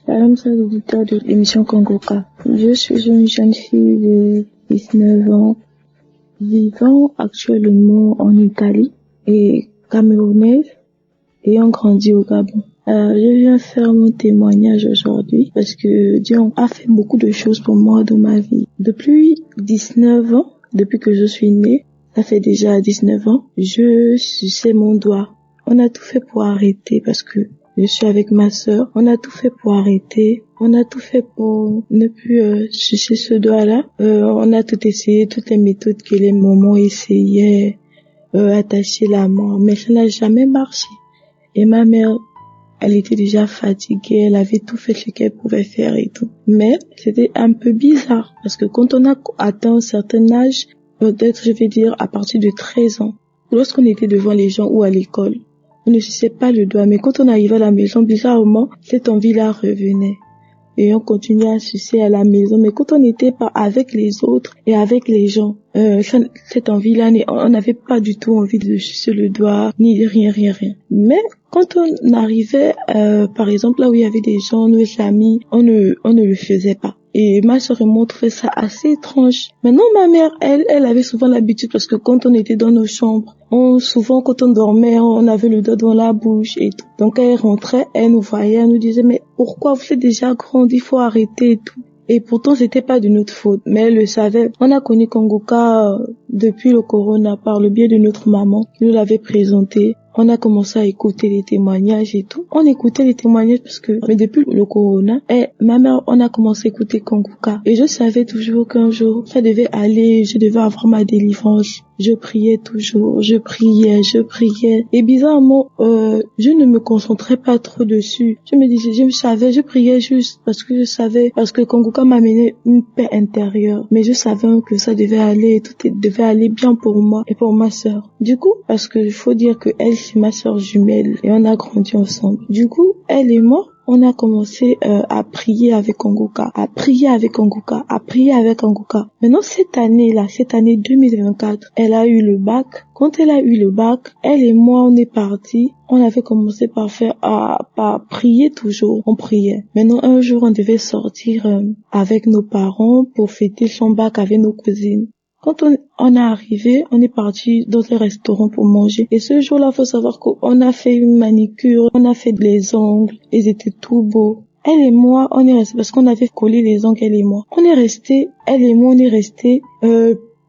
Salam, chers auditeurs de l'émission Kangoka. Je suis une jeune fille de 19 ans, vivant actuellement en Italie et camerounaise, ayant grandi au Gabon. Je viens faire mon témoignage aujourd'hui parce que Dieu a fait beaucoup de choses pour moi dans ma vie. Depuis 19 ans, depuis que je suis née, ça fait déjà 19 ans, je suçais mon doigt. On a tout fait pour arrêter parce que je suis avec ma sœur. On a tout fait pour arrêter. On a tout fait pour ne plus sucer ce doigt-là. On a tout essayé, toutes les méthodes que les mamans essayaient, attacher la main, mais ça n'a jamais marché. Et ma mère, elle était déjà fatiguée, elle avait tout fait ce qu'elle pouvait faire et tout. Mais c'était un peu bizarre, parce que quand on a atteint un certain âge, peut-être je vais dire à partir de 13 ans, lorsqu'on était devant les gens ou à l'école, on ne suçait pas le doigt, mais quand on arrivait à la maison, bizarrement, cette envie-là revenait. Et on continuait à sucer à la maison, mais quand on n'était pas avec les autres et avec les gens, cette envie-là, on n'avait pas du tout envie de sucer le doigt, ni de rien. Mais quand on arrivait, par exemple, là où il y avait des gens, nos amis, on ne le faisait pas. Et ma soeur et moi, on trouvait ça assez étrange. Maintenant, ma mère, elle avait souvent l'habitude parce que quand on était dans nos chambres, souvent quand on dormait, on avait le doigt dans la bouche et tout. Donc elle rentrait, elle nous voyait, elle nous disait, mais pourquoi vous êtes déjà grande, il faut arrêter et tout. Et pourtant, c'était pas de notre faute, mais elle le savait. On a connu Kangoka depuis le corona par le biais de notre maman qui nous l'avait présenté. On a commencé à écouter les témoignages et tout. On écoutait les témoignages parce que, mais depuis le corona, ma mère, on a commencé à écouter Kangoka. Et je savais toujours qu'un jour, ça devait aller, je devais avoir ma délivrance. Je priais toujours, je priais. Et bizarrement, je ne me concentrais pas trop dessus. Je me disais, je priais juste parce que je savais, parce que Kangoka m'amenait une paix intérieure. Mais je savais que ça devait aller, tout devait aller bien pour moi et pour ma sœur. Du coup, parce que il faut dire que elle, c'est ma sœur jumelle et on a grandi ensemble. Du coup, elle et moi, on a commencé à prier avec Kanguka, à prier avec Kanguka, à prier avec Kanguka. Maintenant, cette année 2024, elle a eu le bac. Quand elle a eu le bac, elle et moi, on est partis. On avait commencé par prier toujours. On priait. Maintenant, un jour, on devait sortir avec nos parents pour fêter son bac avec nos cousines. Quand on est arrivé, on est parti dans un restaurant pour manger. Et ce jour-là, faut savoir qu'on a fait une manicure, on a fait les ongles, ils étaient tout beaux. Elle et moi, on est restés, parce qu'on avait collé les ongles, elle et moi. On est restés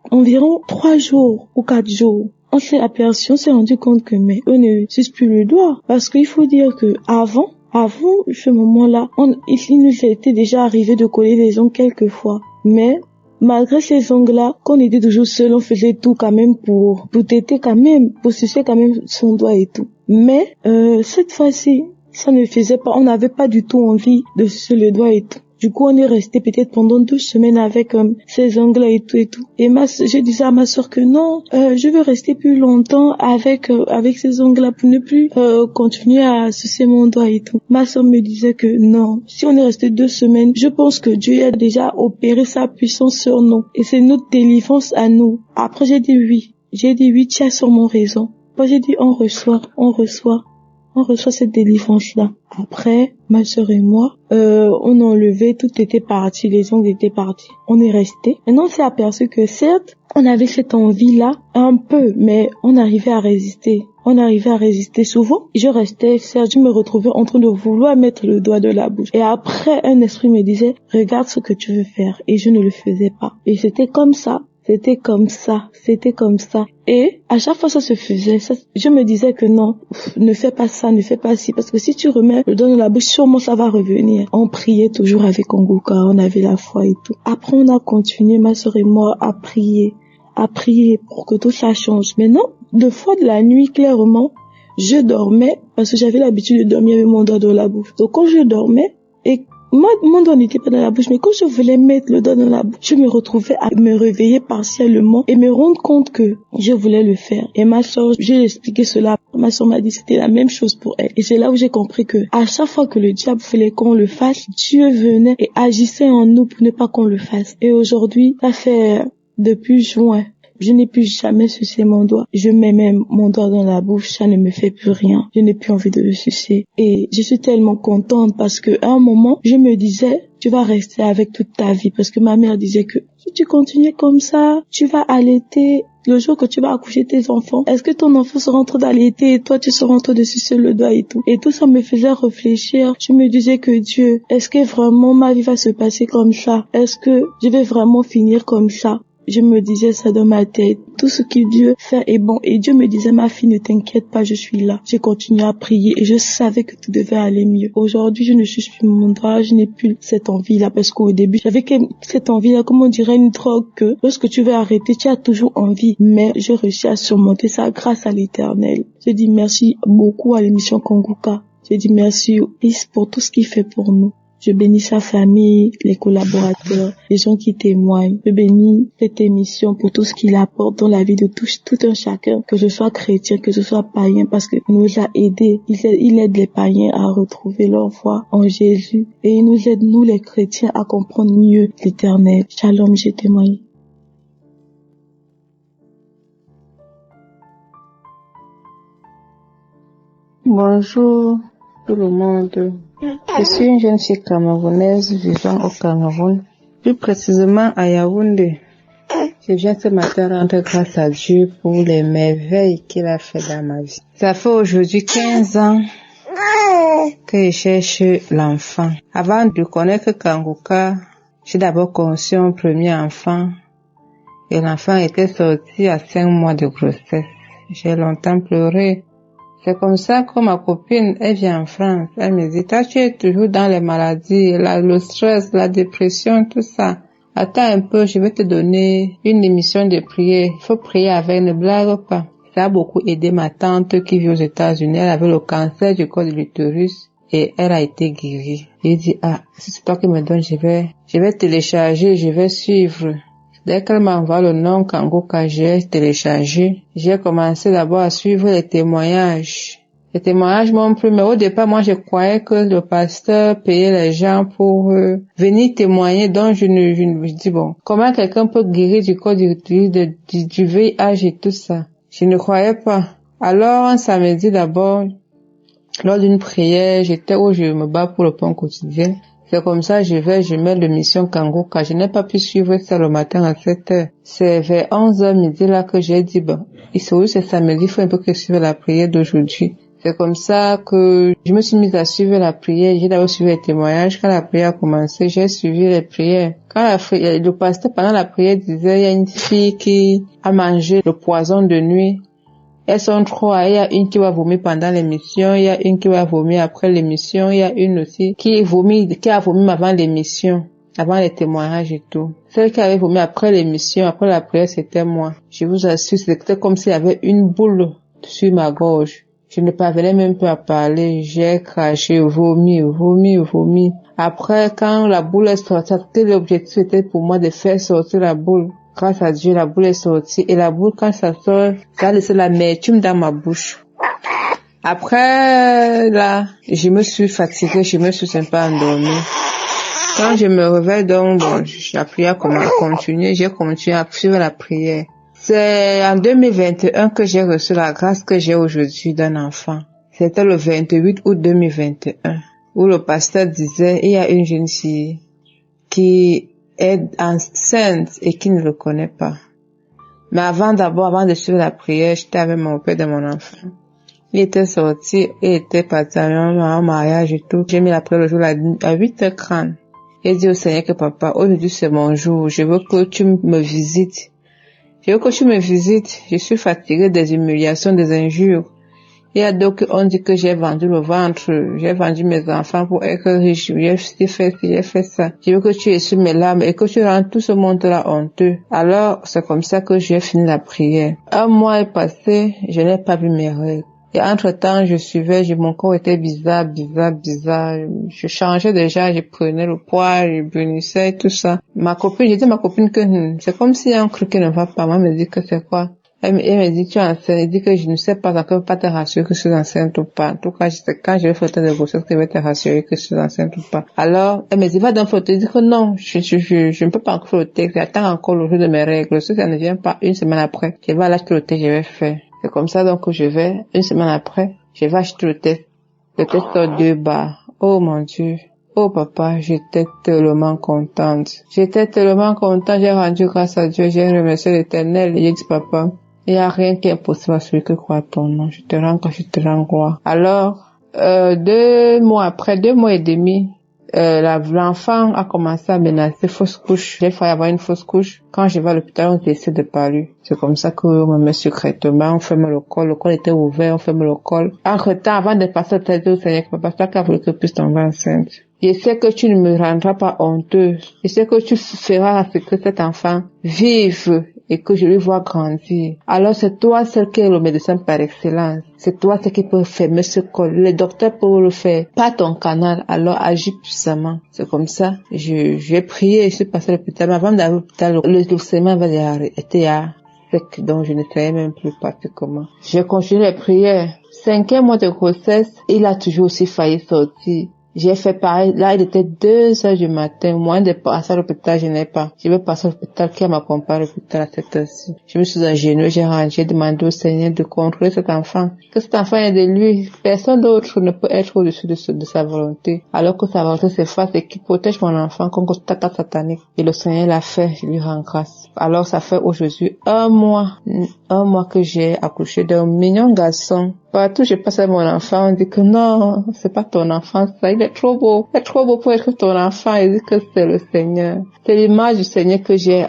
environ 3 jours ou 4 jours. On s'est rendu compte que mais eux ne sucent plus le doigt. Parce qu'il faut dire que avant ce moment-là, il nous était déjà arrivé de coller les ongles quelques fois. Mais malgré ces ongles-là, qu'on était toujours seul, on faisait tout quand même pour téter quand même, pour sucer quand même son doigt et tout. Mais cette fois-ci, ça ne faisait pas, on n'avait pas du tout envie de sucer le doigt et tout. Du coup, on est resté peut-être pendant 2 semaines avec ces ongles et tout et tout. Et je disais à ma soeur que non, je veux rester plus longtemps avec ces ongles-là pour ne plus continuer à sucer mon doigt et tout. Ma soeur me disait que non, si on est resté 2 semaines, je pense que Dieu a déjà opéré sa puissance sur nous. Et c'est notre délivrance à nous. Après, j'ai dit oui, tu as sûrement raison. Après, j'ai dit on reçoit cette délivrance-là. Après, ma sœur et moi, on a enlevé, tout était parti, les ongles étaient partis. On est resté. Maintenant, on s'est aperçu que certes, on avait cette envie-là, un peu, mais on arrivait à résister. Souvent. Je me retrouvais en train de vouloir mettre le doigt de la bouche. Et après, un esprit me disait, regarde ce que tu veux faire. Et je ne le faisais pas. Et c'était comme ça. Et à chaque fois ça se faisait, je me disais que non, ne fais pas ça, ne fais pas ci, parce que si tu remets le doigt dans la bouche, sûrement ça va revenir. On priait toujours avec Kanguka, on avait la foi et tout. Après on a continué, ma sœur et moi, à prier pour que tout ça change. Maintenant, 2 fois de la nuit, clairement, je dormais, parce que j'avais l'habitude de dormir avec mon doigt dans la bouche. Donc quand je dormais, et mon doigt n'était pas dans la bouche, mais quand je voulais mettre le doigt dans la bouche, je me retrouvais à me réveiller partiellement et me rendre compte que je voulais le faire. Et ma soeur, je lui ai expliqué cela. Ma soeur m'a dit que c'était la même chose pour elle. Et c'est là où j'ai compris que à chaque fois que le diable voulait qu'on le fasse, Dieu venait et agissait en nous pour ne pas qu'on le fasse. Et aujourd'hui, ça fait depuis juin, je n'ai plus jamais sucé mon doigt. Je mets même mon doigt dans la bouche, ça ne me fait plus rien. Je n'ai plus envie de le sucer. Et je suis tellement contente parce que à un moment, je me disais, tu vas rester avec toute ta vie. Parce que ma mère disait que si tu continues comme ça, tu vas allaiter. Le jour que tu vas accoucher tes enfants, est-ce que ton enfant sera en train d'allaiter et toi tu seras en train de sucer le doigt et tout? Et tout ça me faisait réfléchir. Je me disais que Dieu, est-ce que vraiment ma vie va se passer comme ça? Est-ce que je vais vraiment finir comme ça? Je me disais ça dans ma tête. Tout ce que Dieu fait est bon. Et Dieu me disait, ma fille, ne t'inquiète pas, je suis là. J'ai continué à prier et je savais que tout devait aller mieux. Aujourd'hui, je ne suis plus mon doigt, je n'ai plus cette envie-là parce qu'au début, j'avais cette envie-là, comme on dirait une drogue que lorsque tu veux arrêter, tu as toujours envie. Mais j'ai réussi à surmonter ça grâce à l'Éternel. Je dis merci beaucoup à l'émission Kanguka. Je dis merci au Fils pour tout ce qu'il fait pour nous. Je bénis sa famille, les collaborateurs, les gens qui témoignent. Je bénis cette émission pour tout ce qu'il apporte dans la vie de tout un chacun, que je sois chrétien, que je sois païen, parce qu'il nous a aidés. Il aide les païens à retrouver leur foi en Jésus. Et il nous aide, nous les chrétiens, à comprendre mieux l'Éternel. Shalom, je témoigne. Bonjour tout le monde. Je suis une jeune fille camerounaise vivant au Cameroun, plus précisément à Yaoundé. Je viens ce matin rendre grâce à Dieu pour les merveilles qu'il a fait dans ma vie. Ça fait aujourd'hui 15 ans que je cherche l'enfant. Avant de connaître Kanguka, j'ai d'abord conçu un premier enfant et l'enfant était sorti à 5 mois de grossesse. J'ai longtemps pleuré. C'est comme ça que ma copine, elle vient en France. Elle me dit, toi, tu es toujours dans les maladies, le stress, la dépression, tout ça. Attends un peu, je vais te donner une émission de prière. Il faut prier avec, ne blague pas. Ça a beaucoup aidé ma tante qui vit aux États-Unis. Elle avait le cancer du col de l'utérus et elle a été guérie. J'ai dit, si c'est toi qui me donnes, je vais télécharger, je vais suivre. Dès qu'elle m'envoie le nom Kanguka, j'ai téléchargé. J'ai commencé d'abord à suivre les témoignages Les témoignages m'ont plu, mais au départ, moi, je croyais que le pasteur payait les gens pour venir témoigner. Donc, je dis, bon, comment quelqu'un peut guérir du corps du VIH et tout ça? Je ne croyais pas. Alors, un samedi d'abord, lors d'une prière, j'étais où je me bats pour le pain quotidien. C'est comme ça, je mets de mission Kanguka. Je n'ai pas pu suivre ça le matin à 7h. C'est vers 11h midi là que j'ai dit, bon, il se trouve c'est samedi, il faut un peu que je suive la prière d'aujourd'hui. C'est comme ça que je me suis mise à suivre la prière. J'ai d'abord suivi les témoignages. Quand la prière a commencé, j'ai suivi les prières. Quand le pasteur, pendant la prière, disait, il y a une fille qui a mangé le poison de nuit. Elles sont trois. Il y a une qui va vomir pendant l'émission. Il y a une qui va vomir après l'émission. Il y a une aussi qui a vomi avant l'émission, avant les témoignages et tout. Celle qui avait vomi après l'émission, après la prière, c'était moi. Je vous assure, c'était comme s'il y avait une boule sur ma gorge. Je ne parvenais même pas à parler. J'ai craché, vomi. Après, quand la boule est sortie, l'objectif était pour moi de faire sortir la boule. Grâce à Dieu, la boule est sortie. Et la boule, quand ça sort, ça a laissé l'amertume dans ma bouche. Après, là, je me suis fatiguée, je me suis un peu endormie. Quand je me réveille, donc, bon, la prière continue, j'ai continué à suivre la prière. C'est en 2021 que j'ai reçu la grâce que j'ai aujourd'hui d'un enfant. C'était le 28 août 2021, où le pasteur disait, il y a une jeune fille qui est enceinte et qui ne le connaît pas. Mais avant de suivre la prière, j'étais avec mon père de mon enfant. Il était sorti, il était parti à un mariage et tout. J'ai mis la prière le jour à 8h30. J'ai dit au Seigneur que papa, aujourd'hui c'est mon jour, je veux que tu me visites. Je suis fatiguée des humiliations, des injures. Il y a d'autres qui ont dit que j'ai vendu le ventre, j'ai vendu mes enfants pour être riche, j'ai fait ça. Je veux que tu essuies mes larmes et que tu rends tout ce monde-là honteux. Alors, c'est comme ça que j'ai fini la prière. Un mois est passé, je n'ai pas vu mes règles. Et entre-temps, mon corps était bizarre. Je changeais déjà, je prenais le poids, je brunissais, tout ça. J'ai dit à ma copine que c'est comme s'il y a un truc qui ne va pas. Moi, elle me dit que c'est quoi? Elle me dit, tu es enceinte. Elle dit que je ne sais pas encore, pas te rassurer que je suis enceinte ou pas. En tout cas, quand je vais faire de grossesse, que je vais te rassurer que je suis enceinte ou pas. Alors, elle me dit, va dans le fauteuil. Je dis que non, je ne peux pas encore faire le test. J'attends encore le jour de mes règles. Si ça ne vient pas une semaine après, je vais aller acheter le test, je vais faire. C'est comme ça donc que je vais, une semaine après, je vais acheter le test. Le test sort 2 barres. Oh mon Dieu. Oh papa, j'étais tellement contente. J'ai rendu grâce à Dieu, j'ai remercié l'Éternel et j'ai dit papa, il n'y a rien qui est impossible à celui qui croit à ton nom. Je te rends gloire. Alors, 2 mois et demi, l'enfant a commencé à menacer fausse couche. J'ai failli avoir une fausse couche. Quand je vais à l'hôpital, on décide de pas lui. C'est comme ça qu'on me met secrètement, on ferme le col. Le col était ouvert, on ferme le col. Entre-temps, avant de passer au test, au Seigneur, papa, c'est toi qui voulu que je puisse tomber enceinte. Je sais que tu ne me rendras pas honteuse. Je sais que tu feras ce que cet enfant vive et que je lui vois grandir. Alors c'est toi celle qui est le médecin par excellence. C'est toi celle qui peut fermer ce col. Les docteurs peuvent le faire. Pas ton canal. Alors agis puissamment. C'est comme ça. J'ai prié et je suis passée à l'hôpital. Mais avant d'aller à l'hôpital, le sément était à sec. Donc je ne savais même plus pratiquement. J'ai continué les prières. 5e mois de grossesse, il a toujours aussi failli sortir. J'ai fait pareil. Là, il était 2h du matin. Moyen de passer à l'hôpital, je n'ai pas. Je vais passer à l'hôpital. Qui m'accompagne à l'hôpital à cette heure-ci? Je me suis agenouillée, j'ai demandé au Seigneur de contrôler cet enfant. Que cet enfant est de lui. Personne d'autre ne peut être au-dessus de sa volonté. Alors que sa volonté s'efface et qui protège mon enfant contre toute attaque satanique. Et le Seigneur l'a fait. Je lui rends grâce. Alors, ça fait aujourd'hui 1 mois que j'ai accouché d'un mignon garçon. Partout, je passe à mon enfant, on dit que non, c'est pas ton enfant, ça, il est trop beau pour être ton enfant, il dit que c'est le Seigneur. C'est l'image du Seigneur que j'ai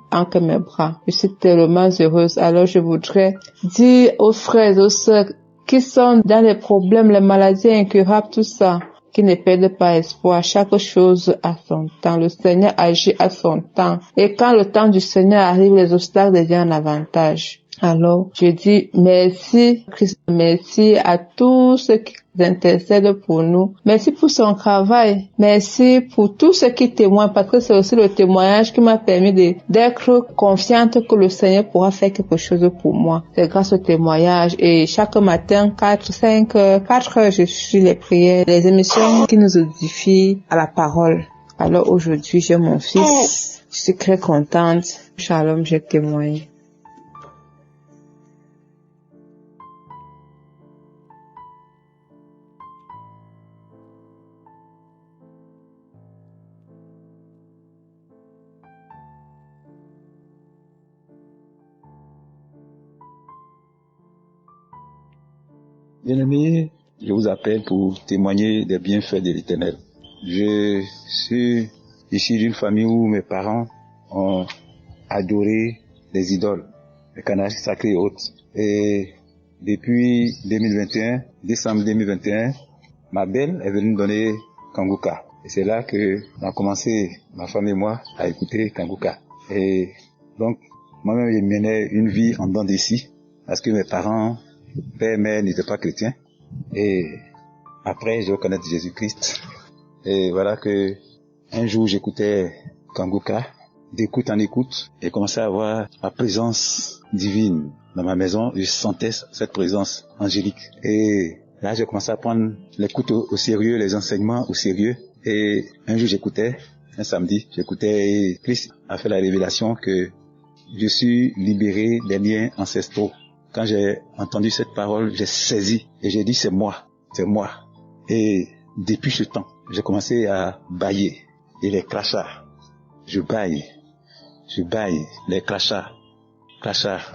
entre mes bras. Je suis tellement heureuse. Alors, je voudrais dire aux frères, aux sœurs, qui sont dans les problèmes, les maladies incurables, tout ça, qui ne perdent pas espoir. Chaque chose a son temps. Le Seigneur agit à son temps. Et quand le temps du Seigneur arrive, les obstacles deviennent un avantage. Alors, je dis merci, Christ, merci à tous ceux qui intercèdent pour nous. Merci pour son travail. Merci pour tous ceux qui témoignent, parce que c'est aussi le témoignage qui m'a permis d'être confiante que le Seigneur pourra faire quelque chose pour moi. C'est grâce au témoignage. Et chaque matin, 4 heures, je suis les prières, les émissions qui nous édifient à la parole. Alors aujourd'hui, j'ai mon fils. Je suis très contente. Shalom, j'ai témoigné. Bien-aimés, je vous appelle pour témoigner des bienfaits de l'Éternel. Je suis issu d'une famille où mes parents ont adoré les idoles, les canaries sacrés et autres. Et depuis 2021, décembre 2021, ma belle est venue me donner Kanguka. Et c'est là que on a commencé, ma femme et moi, à écouter Kanguka. Et donc, moi-même, je menais une vie en dents d'ici, parce que mes parents, père et mère n'étaient pas chrétiens. Et après, je reconnais Jésus-Christ. Et voilà que un jour, j'écoutais Kanguka, d'écoute en écoute, et commençais à avoir la présence divine dans ma maison. Je sentais cette présence angélique. Et là, j'ai commencé à prendre l'écoute au sérieux, les enseignements au sérieux. Et un jour, j'écoutais, un samedi, et Christ a fait la révélation que je suis libéré des liens ancestraux. Quand j'ai entendu cette parole, j'ai saisi et j'ai dit c'est moi. Et depuis ce temps, j'ai commencé à bâiller. Et les crachats, je baille, les crachats,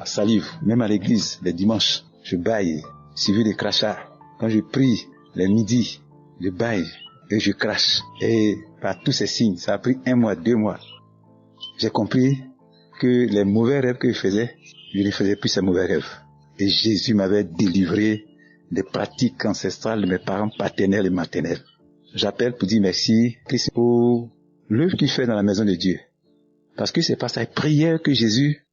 salive, même à l'église, les dimanches, je baille, suivi des crachats. Quand je prie, les midis, je baille et je crache. Et par tous ces signes, ça a pris 1 mois, 2 mois. J'ai compris que les mauvais rêves que je faisais, je ne faisais plus ces mauvais rêves. Et Jésus m'avait délivré des pratiques ancestrales de mes parents paternels et maternels. J'appelle pour dire merci, Christ, pour l'œuvre qu'il fait dans la maison de Dieu. Parce que c'est par sa prière que Jésus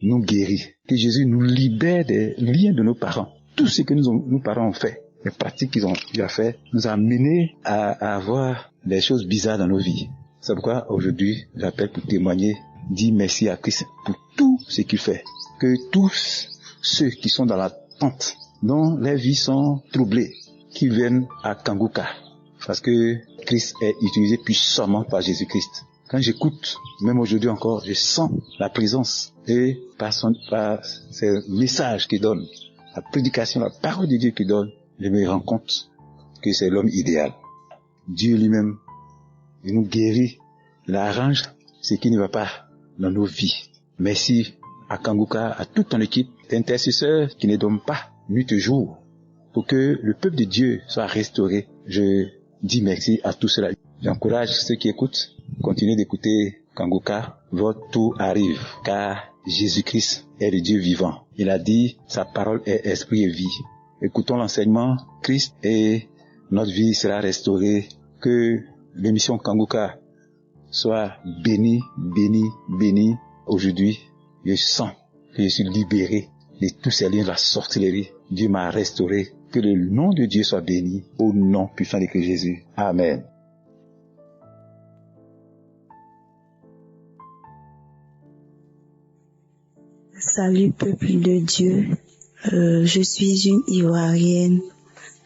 nous guérit, que Jésus nous libère des liens de nos parents. Tout ce que nos parents ont fait, les pratiques qu'il a fait, nous a amenés à avoir des choses bizarres dans nos vies. C'est pourquoi aujourd'hui, j'appelle pour témoigner, dire merci à Christ pour tout ce qu'il fait. Que tous ceux qui sont dans l'attente, dont les vies sont troublées, qui viennent à Kanguka. Parce que Christ est utilisé puissamment par Jésus-Christ. Quand j'écoute, même aujourd'hui encore, je sens la présence. Et par ces messages qu'il donne, la prédication, la parole de Dieu qu'il donne, je me rends compte que c'est l'homme idéal. Dieu lui-même, il nous guérit, il arrange ce qui ne va pas dans nos vies. Merci à Kanguka, à toute ton équipe d'intercesseurs qui ne dorment pas nuit et jour pour que le peuple de Dieu soit restauré. Je dis merci à tous ceux-là. J'encourage ceux qui écoutent, continuez d'écouter Kanguka. Votre tour arrive, car Jésus-Christ est le Dieu vivant. Il a dit, sa parole est esprit et vie. Écoutons l'enseignement, Christ, et notre vie sera restaurée. Que l'émission Kanguka soit bénie. Aujourd'hui, je sens que je suis libéré de tous ces liens de la sorcellerie. Dieu m'a restauré. Que le nom de Dieu soit béni au nom puissant de Christ Jésus. Amen. Salut peuple de Dieu, je suis une Ivoirienne.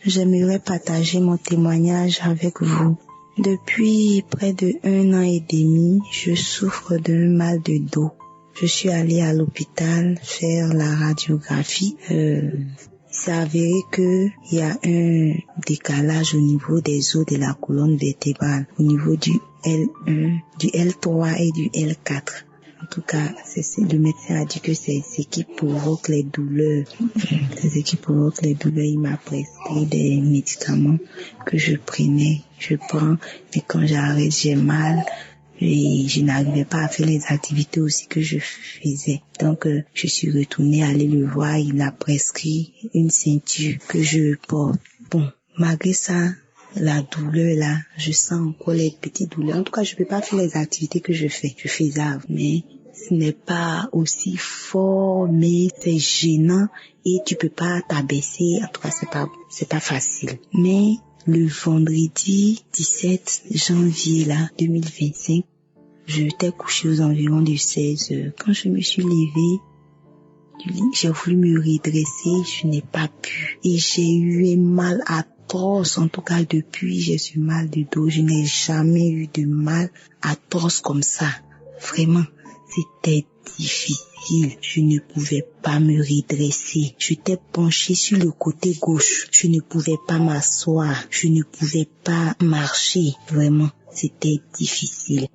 J'aimerais partager mon témoignage avec vous. Depuis près de 1 an et demi, je souffre d'un mal de dos. Je suis allée à l'hôpital faire la radiographie. C'est avéré que il y a un décalage au niveau des os de la colonne vertébrale, au niveau du L1, du L3 et du L4. En tout cas, le médecin a dit que c'est ce qui provoque les douleurs. C'est ce qui provoque les douleurs. Il m'a prescrit des médicaments que je prends, mais quand j'arrête, j'ai mal. Et je n'arrivais pas à faire les activités aussi que je faisais. Donc, je suis retournée aller le voir. Il a prescrit une ceinture que je porte. Bon, malgré ça, la douleur là, je sens encore les petites douleurs. En tout cas, je peux pas faire les activités que je faisais avant. Mais ce n'est pas aussi fort, mais c'est gênant et tu peux pas t'abaisser. En tout cas, c'est pas facile. Mais le vendredi 17 janvier 2025, j'étais couchée aux environs de 16 heures. Quand je me suis levée du lit, j'ai voulu me redresser, je n'ai pas pu. Et j'ai eu un mal atroce. En tout cas, depuis, j'ai ce mal de dos. Je n'ai jamais eu de mal atroce comme ça. Vraiment, c'était difficile. Je ne pouvais pas me redresser. J'étais penchée sur le côté gauche. Je ne pouvais pas m'asseoir. Je ne pouvais pas marcher. Vraiment, c'était difficile.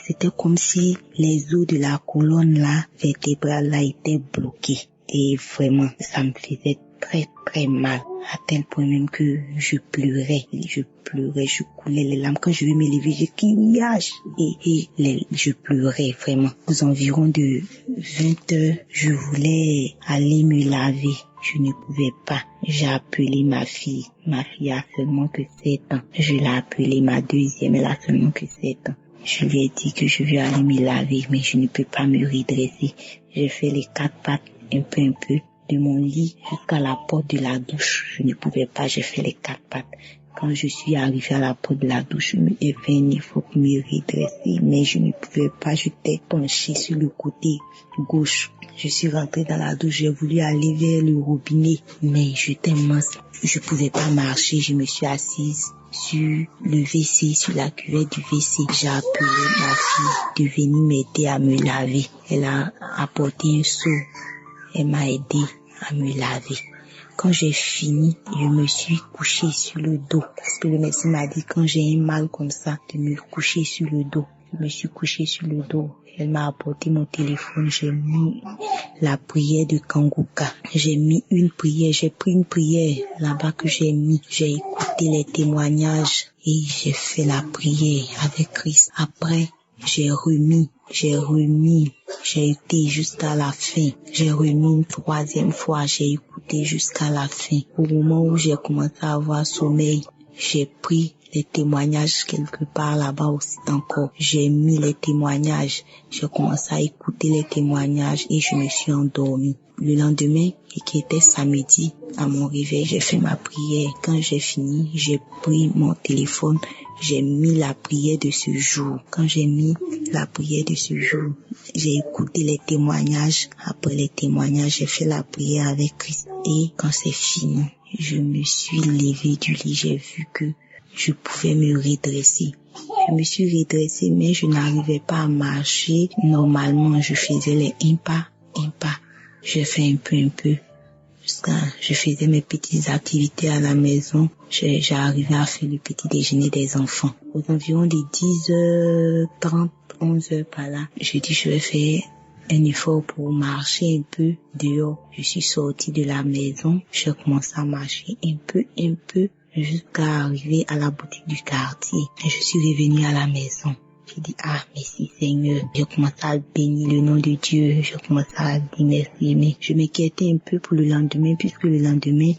C'était comme si les os de la colonne vertébrale étaient bloqués. Et vraiment, ça me faisait très très mal, à tel point même que je pleurais, je coulais les larmes. Quand je vais me lever, je criais et je pleurais vraiment. Aux environs de 20 heures, je voulais aller me laver. Je ne pouvais pas. J'ai appelé ma fille. Ma fille a seulement que 7 ans. Je l'ai appelée ma deuxième, elle a seulement que 7 ans. Je lui ai dit que je vais aller me laver, mais je ne peux pas me redresser. J'ai fait les 4 pattes un peu de mon lit jusqu'à la porte de la douche. Je ne pouvais pas, j'ai fait les 4 pattes. Quand je suis arrivée à la porte de la douche, je me ai fait un effort pour me redresser, mais je ne pouvais pas, j'étais penchée sur le côté gauche. Je suis rentrée dans la douche, j'ai voulu aller vers le robinet, mais j'étais mince, je pouvais pas marcher, je me suis assise sur le WC, sur la cuvette du WC. J'ai appelé ma fille de venir m'aider à me laver. Elle a apporté un seau. Elle m'a aidé à me laver. Quand j'ai fini, je me suis couchée sur le dos. Parce que le médecin m'a dit quand j'ai un mal comme ça, de me coucher sur le dos. Je me suis couchée sur le dos. Elle m'a apporté mon téléphone. J'ai mis la prière de Kanguka. J'ai mis une prière. J'ai pris une prière là-bas que j'ai mis. J'ai écouté les témoignages et j'ai fait la prière avec Christ. Après, j'ai été jusqu'à la fin. J'ai remis une 3e fois, j'ai écouté jusqu'à la fin. Au moment où j'ai commencé à avoir sommeil, j'ai pris les témoignages quelque part là-bas aussi encore. J'ai mis les témoignages, j'ai commencé à écouter les témoignages et je me suis endormie. Le lendemain, qui était samedi, à mon réveil, j'ai fait ma prière. Quand j'ai fini, j'ai pris mon téléphone, j'ai mis la prière de ce jour. Quand j'ai mis la prière de ce jour, j'ai écouté les témoignages. Après les témoignages, j'ai fait la prière avec Christ. Et quand c'est fini, je me suis levée du lit, j'ai vu que je pouvais me redresser. Je me suis redressée, mais je n'arrivais pas à marcher. Normalement, je faisais les un pas. Je fais un peu. Je faisais mes petites activités à la maison. J'arrivais à faire le petit déjeuner des enfants. Aux environs de 10h30, 11h par là, je dis je vais faire un effort pour marcher un peu dehors. Je suis sortie de la maison. J'ai commencé à marcher un peu, jusqu'à arriver à la boutique du quartier. Et je suis revenue à la maison. J'ai dit, merci Seigneur. Je commence à bénir le nom de Dieu. Je commence à dire merci. Mais je m'inquiétais un peu pour le lendemain, puisque le lendemain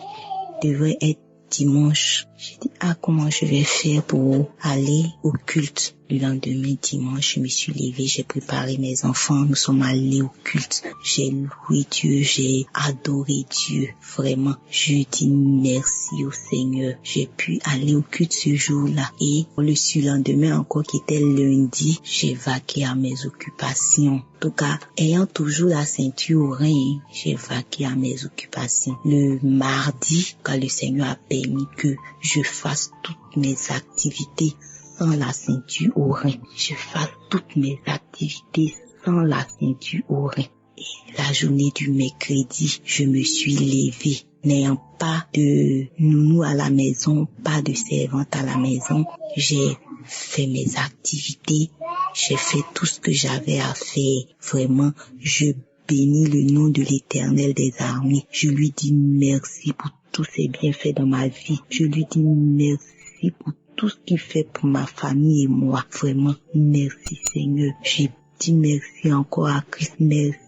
devrait être dimanche. J'ai dit, comment je vais faire pour aller au culte? Le lendemain, dimanche, je me suis levée, j'ai préparé mes enfants, nous sommes allés au culte. J'ai loué Dieu, j'ai adoré Dieu. Vraiment, je dis merci au Seigneur. J'ai pu aller au culte ce jour-là. Et le surlendemain encore, qui était lundi, j'ai vaqué à mes occupations. En tout cas, ayant toujours la ceinture au rein, j'ai vaqué à mes occupations. Le mardi, quand le Seigneur a permis que je fasse toutes mes activités sans la ceinture au rein. Je fasse toutes mes activités sans la ceinture au rein. Et la journée du mercredi, je me suis levée, n'ayant pas de nounou à la maison, pas de servante à la maison. J'ai fait mes activités, j'ai fait tout ce que j'avais à faire. Vraiment, je bénis le nom de l'Éternel des armées. Je lui dis merci pour tous ses bienfaits dans ma vie. Je lui dis merci pour tout ce qu'il fait pour ma famille et moi. Vraiment, merci Seigneur. J'ai dit merci encore à Christ. Merci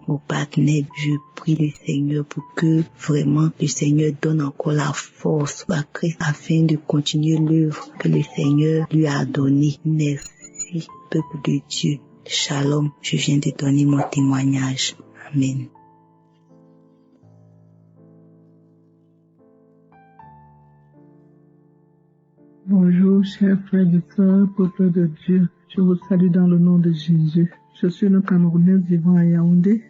au partenaire. Je prie le Seigneur pour que vraiment le Seigneur donne encore la force à Christ afin de continuer l'œuvre que le Seigneur lui a donnée. Merci, peuple de Dieu. Shalom, je viens de donner mon témoignage. Amen. Bonjour, chers frères et sœurs, peuple de Dieu. Je vous salue dans le nom de Jésus. Je suis une Camerounaise vivant à Yaoundé.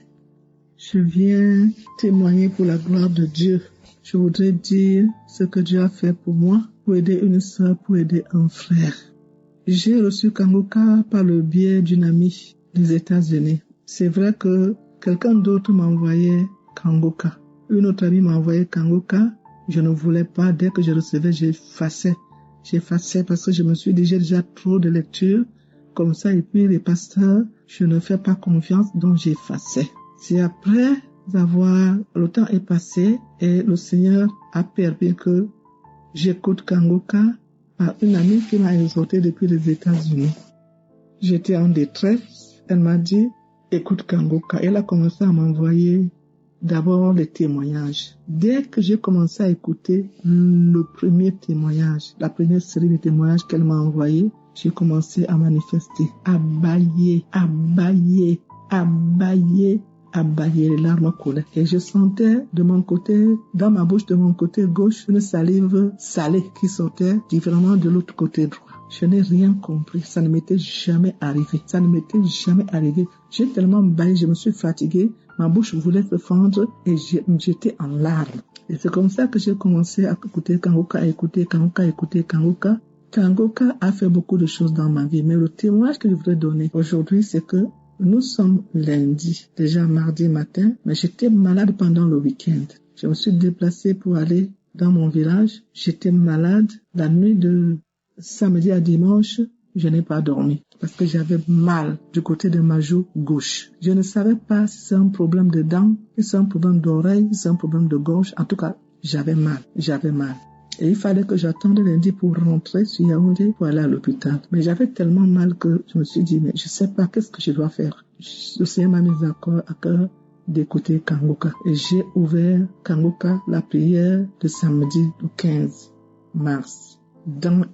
Je viens témoigner pour la gloire de Dieu. Je voudrais dire ce que Dieu a fait pour moi, pour aider une sœur, pour aider un frère. J'ai reçu Kangoka par le biais d'une amie des États-Unis. C'est vrai que quelqu'un d'autre m'a envoyé Kangoka. Une autre amie m'a envoyé Kangoka. Je ne voulais pas. Dès que je recevais, j'effaçais. J'effaçais parce que je me suis dit, j'ai déjà trop de lecture. Comme ça, et puis les pasteurs, je ne fais pas confiance, donc j'effaçais. C'est après avoir, le temps est passé et le Seigneur a permis que j'écoute Kangoka par une amie qui m'a exhorté depuis les États-Unis. J'étais en détresse. Elle m'a dit, écoute Kangoka. Elle a commencé à m'envoyer d'abord les témoignages. Dès que j'ai commencé à écouter le premier témoignage, la première série de témoignages qu'elle m'a envoyé, j'ai commencé à manifester, à bâiller, les larmes coulaient. Et je sentais de mon côté, dans ma bouche de mon côté gauche, une salive salée qui sortait différemment de l'autre côté droit. Je n'ai rien compris. Ça ne m'était jamais arrivé. J'ai tellement bâillé, je me suis fatiguée. Ma bouche voulait se fendre et j'étais en larmes. Et c'est comme ça que j'ai commencé à écouter Kangoka. Kangoka a fait beaucoup de choses dans ma vie. Mais le témoignage que je voudrais donner aujourd'hui, c'est que nous sommes lundi, déjà mardi matin, mais j'étais malade pendant le week-end. Je me suis déplacée pour aller dans mon village. J'étais malade la nuit de samedi à dimanche. Je n'ai pas dormi parce que j'avais mal du côté de ma joue gauche. Je ne savais pas si c'est un problème de dents, si c'est un problème d'oreille, si c'est un problème de gorge. En tout cas, j'avais mal. Et il fallait que j'attende lundi pour rentrer sur Yaoundé pour aller à l'hôpital. Mais j'avais tellement mal que je me suis dit, mais je sais pas qu'est-ce que je dois faire. Le Seigneur m'a mis à cœur d'écouter Kangoka. Et j'ai ouvert Kangoka, la prière de samedi le 15 mars.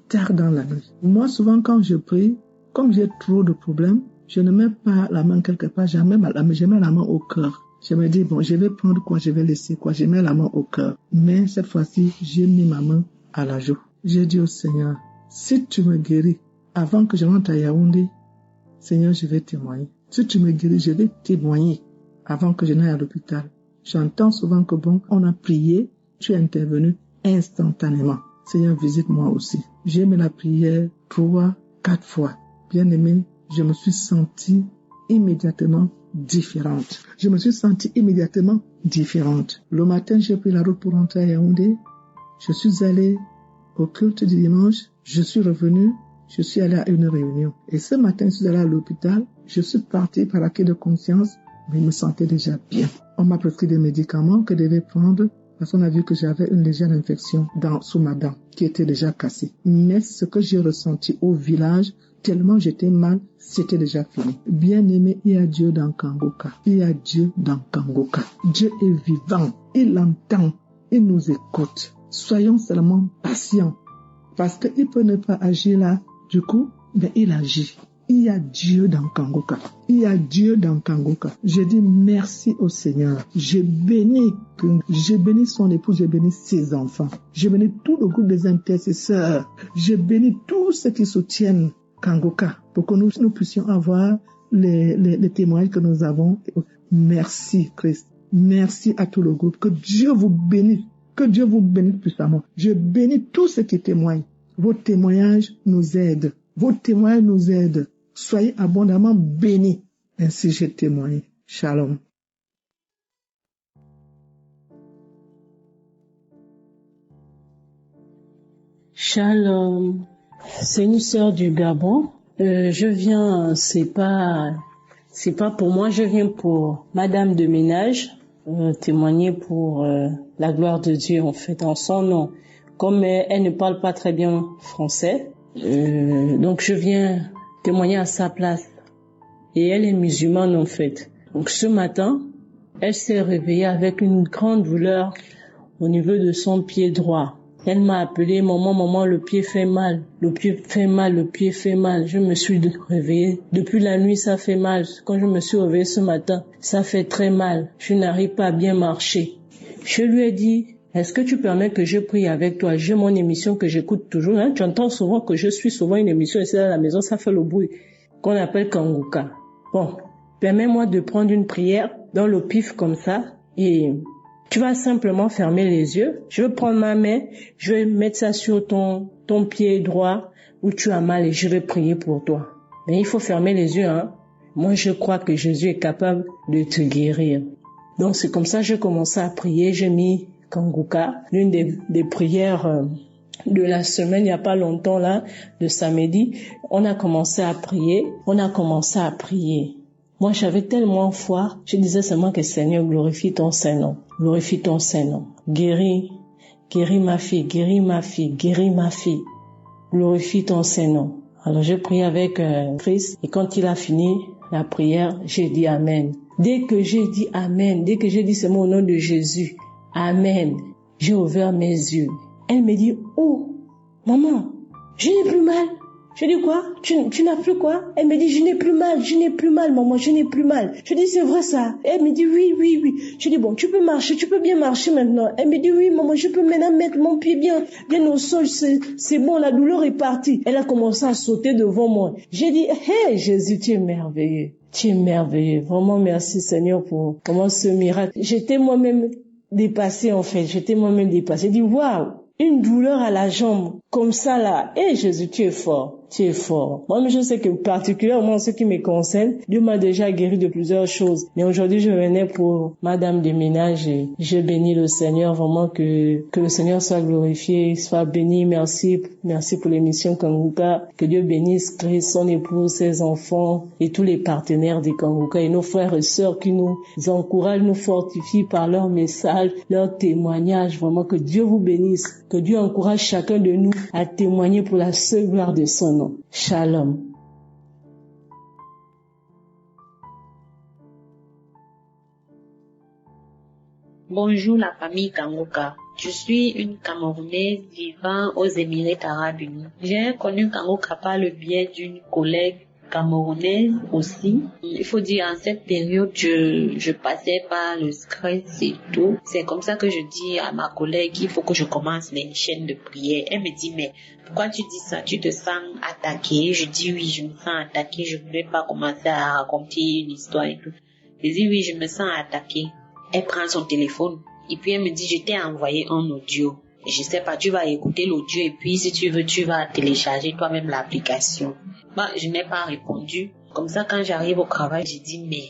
Tard dans la nuit. Moi, souvent, quand je prie, comme j'ai trop de problèmes, je ne mets pas la main quelque part, je mets la main au cœur. Je me dis, bon, je vais prendre quoi, je vais laisser quoi, je mets la main au cœur. Mais cette fois-ci, j'ai mis ma main à la joue. J'ai dit au Seigneur, si tu me guéris avant que je rentre à Yaoundé, Seigneur, je vais témoigner. Si tu me guéris, je vais témoigner avant que je n'aille à l'hôpital. J'entends souvent que bon, on a prié, tu es intervenu instantanément. Seigneur, visite-moi aussi. J'ai mis la prière 3-4 fois. Bien-aimé, je me suis sentie immédiatement différente. Le matin, j'ai pris la route pour rentrer à Yaoundé. Je suis allée au culte du dimanche. Je suis revenue. Je suis allée à une réunion. Et ce matin, je suis allée à l'hôpital. Je suis partie par acquis de conscience, mais je me sentais déjà bien. On m'a prescrit des médicaments que je devais prendre parce qu'on a vu que j'avais une légère infection sous ma dent qui était déjà cassée. Mais ce que j'ai ressenti au village, tellement j'étais mal, c'était déjà fini. Bien-aimé, il y a Dieu dans Kangoka. Dieu est vivant. Il entend. Il nous écoute. Soyons seulement patients. Parce qu'il peut ne pas agir là, du coup, mais il agit. Il y a Dieu dans Kangoka. Je dis merci au Seigneur. J'ai béni son épouse, j'ai béni ses enfants. J'ai béni tout le groupe des intercesseurs. J'ai béni tous ceux qui soutiennent Kangoka pour que nous puissions avoir les témoignages que nous avons. Merci Christ. Merci à tout le groupe. Que Dieu vous bénisse. Que Dieu vous bénisse puissamment. Je bénis tous ceux qui témoignent. Vos témoignages nous aident. Soyez abondamment bénis. Ainsi j'ai témoigné. Shalom. Shalom. C'est une sœur du Gabon. Je viens, c'est pas pour moi, je viens pour Madame de ménage, témoigner pour la gloire de Dieu en fait, en son nom. Comme elle ne parle pas très bien français, donc je viens témoigner à sa place. Et elle est musulmane en fait. Donc ce matin, elle s'est réveillée avec une grande douleur au niveau de son pied droit. Elle m'a appelé, maman, le pied fait mal. Le pied fait mal. Je me suis réveillée. Depuis la nuit, ça fait mal. Quand je me suis réveillée ce matin, ça fait très mal. Je n'arrive pas à bien marcher. Je lui ai dit, est-ce que tu permets que je prie avec toi? J'ai mon émission que j'écoute toujours. Tu entends souvent que je suis souvent une émission ici à la maison, ça fait le bruit, qu'on appelle Kanguka. Bon, permets-moi de prendre une prière dans le pif comme ça et tu vas simplement fermer les yeux. Je vais prendre ma main, je vais mettre ça sur ton pied droit où tu as mal et je vais prier pour toi. Mais il faut fermer les yeux, hein. Moi, je crois que Jésus est capable de te guérir. Donc, c'est comme ça que j'ai commencé à prier. J'ai mis Kanguka, l'une des prières de la semaine, il n'y a pas longtemps là, de samedi. On a commencé à prier. Moi, j'avais tellement foi, je disais seulement que Seigneur, glorifie ton Saint-Nom. Guéris ma fille. Glorifie ton Saint-Nom. Alors, j'ai prié avec Christ et quand il a fini la prière, j'ai dit Amen. Dès que j'ai dit Amen, dès que j'ai dit c'est mon nom de Jésus, Amen, j'ai ouvert mes yeux. Elle me dit, oh, maman, je n'ai plus mal. Je dis quoi? Tu n'as plus quoi? Elle me dit, je n'ai plus mal, maman, je n'ai plus mal. Je dis, c'est vrai ça? Elle me dit, oui. Je dis, bon, tu peux bien marcher maintenant. Elle me dit, oui, maman, je peux maintenant mettre mon pied bien au sol, c'est bon, la douleur est partie. Elle a commencé à sauter devant moi. J'ai dit, hey, Jésus, tu es merveilleux. Vraiment, merci Seigneur pour ce miracle. J'étais moi-même dépassée. J'ai dit, waouh! Une douleur à la jambe, comme ça là. Eh Jésus, tu es fort. Moi, je sais que particulièrement en ce qui me concerne, Dieu m'a déjà guéri de plusieurs choses. Mais aujourd'hui, je venais pour Madame de ménage et je bénis le Seigneur vraiment que le Seigneur soit glorifié, soit béni. Merci pour l'émission Kanguka. Que Dieu bénisse Christ, son épouse, ses enfants et tous les partenaires des Kanguka et nos frères et sœurs qui nous encouragent, nous fortifient par leurs messages, leurs témoignages. Vraiment que Dieu vous bénisse. Que Dieu encourage chacun de nous à témoigner pour la seule gloire de son nom. Shalom. Bonjour la famille Kanguka. Je suis une Camerounaise vivant aux Émirats Arabes Unis. J'ai connu Kanguka par le biais d'une collègue camerounaise aussi. Il faut dire, en cette période, je passais par le stress et tout. C'est comme ça que je dis à ma collègue qu'il faut que je commence les chaînes de prière. Elle me dit, mais pourquoi tu dis ça? Tu te sens attaquée? Je dis oui, je me sens attaquée. Je ne voulais pas commencer à raconter une histoire et tout. Je dis oui, je me sens attaquée. Elle prend son téléphone et puis elle me dit, je t'ai envoyé un audio. Et je sais pas, tu vas écouter l'audio et puis si tu veux, tu vas télécharger toi-même l'application. Moi, je n'ai pas répondu. Comme ça, quand j'arrive au travail, je dis, mais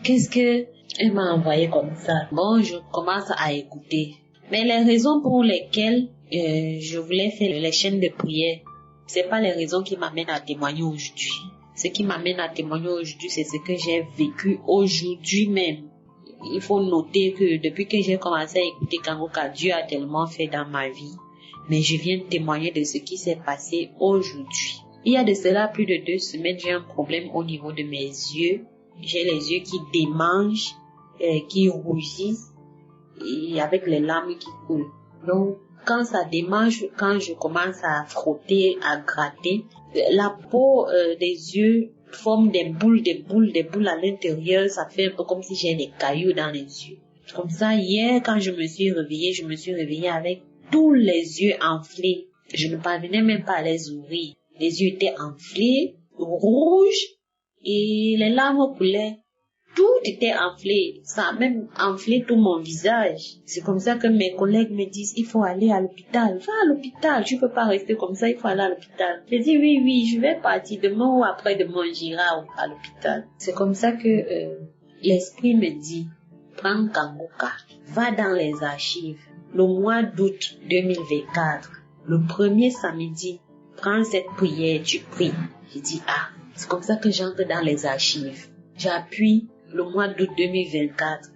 qu'est-ce que elle m'a envoyé comme ça? Bon, je commence à écouter. Mais les raisons pour lesquelles je voulais faire les chaînes de prière, c'est pas les raisons qui m'amènent à témoigner aujourd'hui. Ce qui m'amène à témoigner aujourd'hui, c'est ce que j'ai vécu aujourd'hui même. Il faut noter que depuis que j'ai commencé à écouter Kanguka, Dieu a tellement fait dans ma vie. Mais je viens de témoigner de ce qui s'est passé aujourd'hui. Il y a de cela plus de 2 semaines, j'ai un problème au niveau de mes yeux. J'ai les yeux qui démangent, qui rougissent et avec les larmes qui coulent. Donc, quand ça démange, quand je commence à frotter, à gratter, la peau des yeux forme des boules à l'intérieur. Ça fait un peu comme si j'ai des cailloux dans les yeux. Comme ça, hier, quand je me suis réveillée avec tous les yeux enflés. Je ne parvenais même pas à les ouvrir. Les yeux étaient enflés, rouges, et les larmes coulaient. Tout était enflé. Ça a même enflé tout mon visage. C'est comme ça que mes collègues me disent, il faut aller à l'hôpital. Va à l'hôpital. Tu peux pas rester comme ça, il faut aller à l'hôpital. Je dis, oui, je vais partir demain ou après-demain, j'irai à l'hôpital. C'est comme ça que l'esprit me dit, prends Kanguka, va dans les archives. Le mois d'août 2024, le premier samedi, prends cette prière, tu pries. Je dis, c'est comme ça que j'entre dans les archives. J'appuie le mois d'août 2024,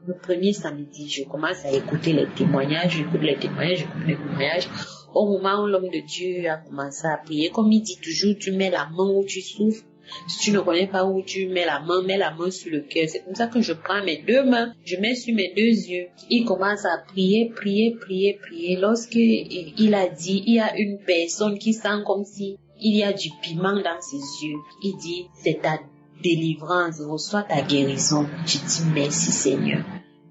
le premier samedi, je commence à écouter les témoignages, j'écoute les témoignages. Au moment où l'homme de Dieu a commencé à prier, comme il dit toujours, tu mets la main où tu souffres, Si tu ne connais pas où tu mets la main sur le cœur. C'est comme ça que je prends mes deux mains, je mets sur mes deux yeux. Il commence à prier. Lorsque il a dit, il y a une personne qui sent comme si il y a du piment dans ses yeux. Il dit, c'est ta délivrance, reçois ta guérison. Je dis, merci Seigneur.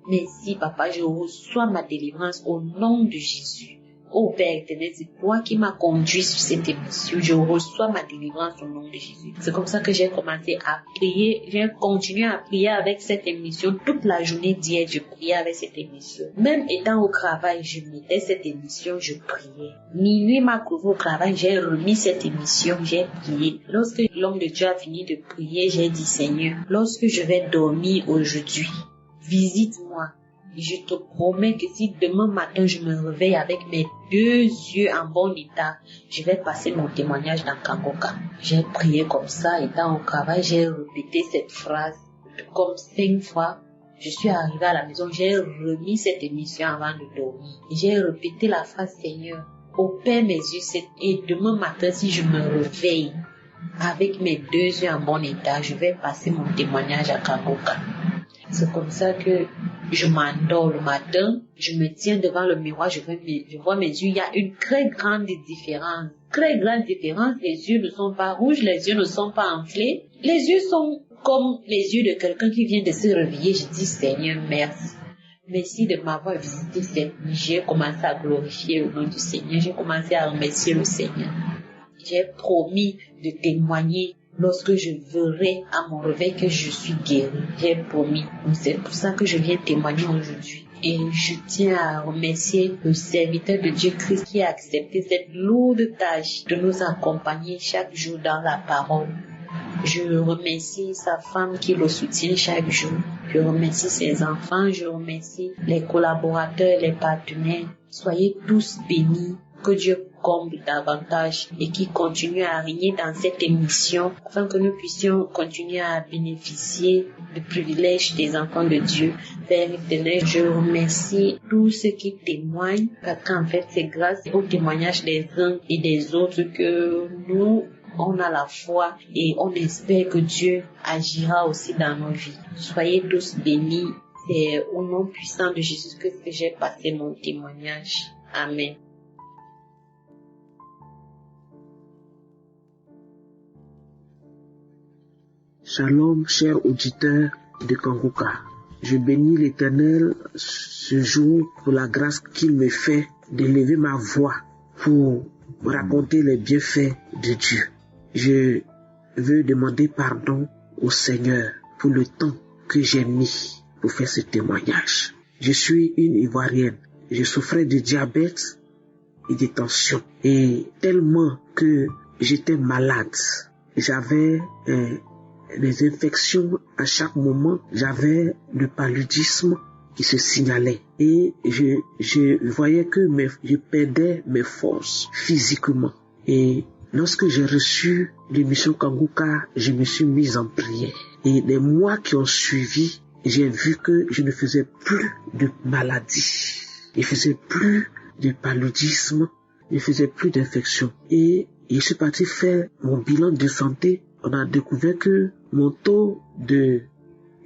Merci papa, je reçois ma délivrance au nom de Jésus. Oh Père éternel, c'est toi qui m'as conduit sur cette émission. Je reçois ma délivrance au nom de Jésus. C'est comme ça que j'ai commencé à prier. J'ai continué à prier avec cette émission. Toute la journée d'hier, je priais avec cette émission. Même étant au travail, je mettais cette émission, je priais. Minuit m'a couvé au travail, j'ai remis cette émission, j'ai prié. Lorsque l'homme de Dieu a fini de prier, j'ai dit Seigneur, lorsque je vais dormir aujourd'hui, visite-moi. Je te promets que si demain matin je me réveille avec mes deux yeux en bon état, je vais passer mon témoignage dans Kangoka. J'ai prié comme ça, étant au travail, j'ai répété cette phrase comme 5 fois. Je suis arrivée à la maison, j'ai remis cette émission avant de dormir. J'ai répété la phrase Seigneur, opère mes yeux et demain matin si je me réveille avec mes deux yeux en bon état, je vais passer mon témoignage à Kangoka. C'est comme ça que je m'endors le matin, je me tiens devant le miroir, je vois mes yeux, il y a une très grande différence. Très grande différence, les yeux ne sont pas rouges, les yeux ne sont pas enflés. Les yeux sont comme les yeux de quelqu'un qui vient de se réveiller. Je dis Seigneur, merci. Merci de m'avoir visité cette nuit. J'ai commencé à glorifier le nom du Seigneur, j'ai commencé à remercier le Seigneur. J'ai promis de témoigner lorsque je verrai à mon réveil que je suis guérie. J'ai promis. C'est pour ça que je viens témoigner aujourd'hui. Et je tiens à remercier le serviteur de Dieu Christ qui a accepté cette lourde tâche de nous accompagner chaque jour dans la parole. Je remercie sa femme qui le soutient chaque jour. Je remercie ses enfants. Je remercie les collaborateurs, les partenaires. Soyez tous bénis. Que Dieu comble davantage et qui continue à régner dans cette émission afin que nous puissions continuer à bénéficier du privilège des enfants de Dieu. Père éternel, je remercie tous ceux qui témoignent parce qu'en fait c'est grâce au témoignage des uns et des autres que nous on a la foi et on espère que Dieu agira aussi dans nos vies. Soyez tous bénis. C'est au nom puissant de Jésus que j'ai passé mon témoignage. Amen. Shalom, chers auditeurs de Kangoka. Je bénis l'Éternel ce jour pour la grâce qu'il me fait d'élever ma voix pour raconter les bienfaits de Dieu. Je veux demander pardon au Seigneur pour le temps que j'ai mis pour faire ce témoignage. Je suis une Ivoirienne. Je souffrais de diabète et de tension. Et tellement que j'étais malade, j'avais des infections à chaque moment, j'avais le paludisme qui se signalait et je voyais que je perdais mes forces physiquement. Et lorsque j'ai reçu l'émission Kangoka, je me suis mise en prière. Et les mois qui ont suivi, j'ai vu que je ne faisais plus de maladie, je ne faisais plus de paludisme, je ne faisais plus d'infection. Et je suis parti faire mon bilan de santé. On a découvert que mon taux de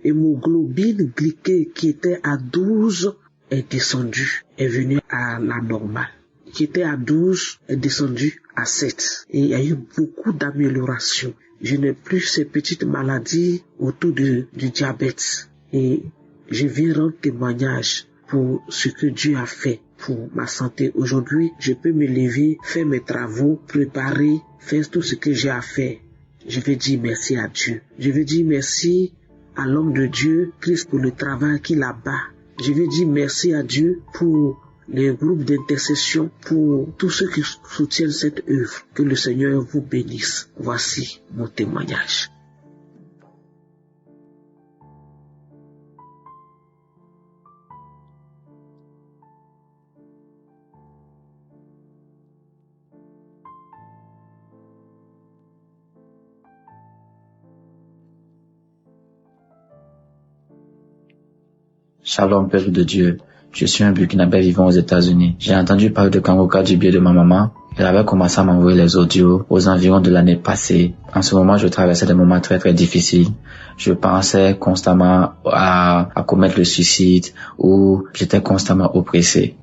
hémoglobine glyquée qui était à 12 est descendu, est venu à la normale. Qui était à 12 est descendu à 7. Et il y a eu beaucoup d'améliorations. Je n'ai plus ces petites maladies autour du diabète. Et je viens rendre témoignage pour ce que Dieu a fait pour ma santé. Aujourd'hui, je peux me lever, faire mes travaux, préparer, faire tout ce que j'ai à faire. Je veux dire merci à Dieu. Je veux dire merci à l'homme de Dieu, Christ, pour le travail qu'il abat. Je veux dire merci à Dieu pour les groupes d'intercession, pour tous ceux qui soutiennent cette œuvre. Que le Seigneur vous bénisse. Voici mon témoignage. Shalom, peuple de Dieu. Je suis un Burkinabé vivant aux États-Unis. J'ai entendu parler de Kangoka du biais de ma maman Elle avait commencé à m'envoyer les audios aux environs de l'année passée. En ce moment, je traversais des moments très très difficiles. Je pensais constamment à commettre le suicide ou j'étais constamment oppressé.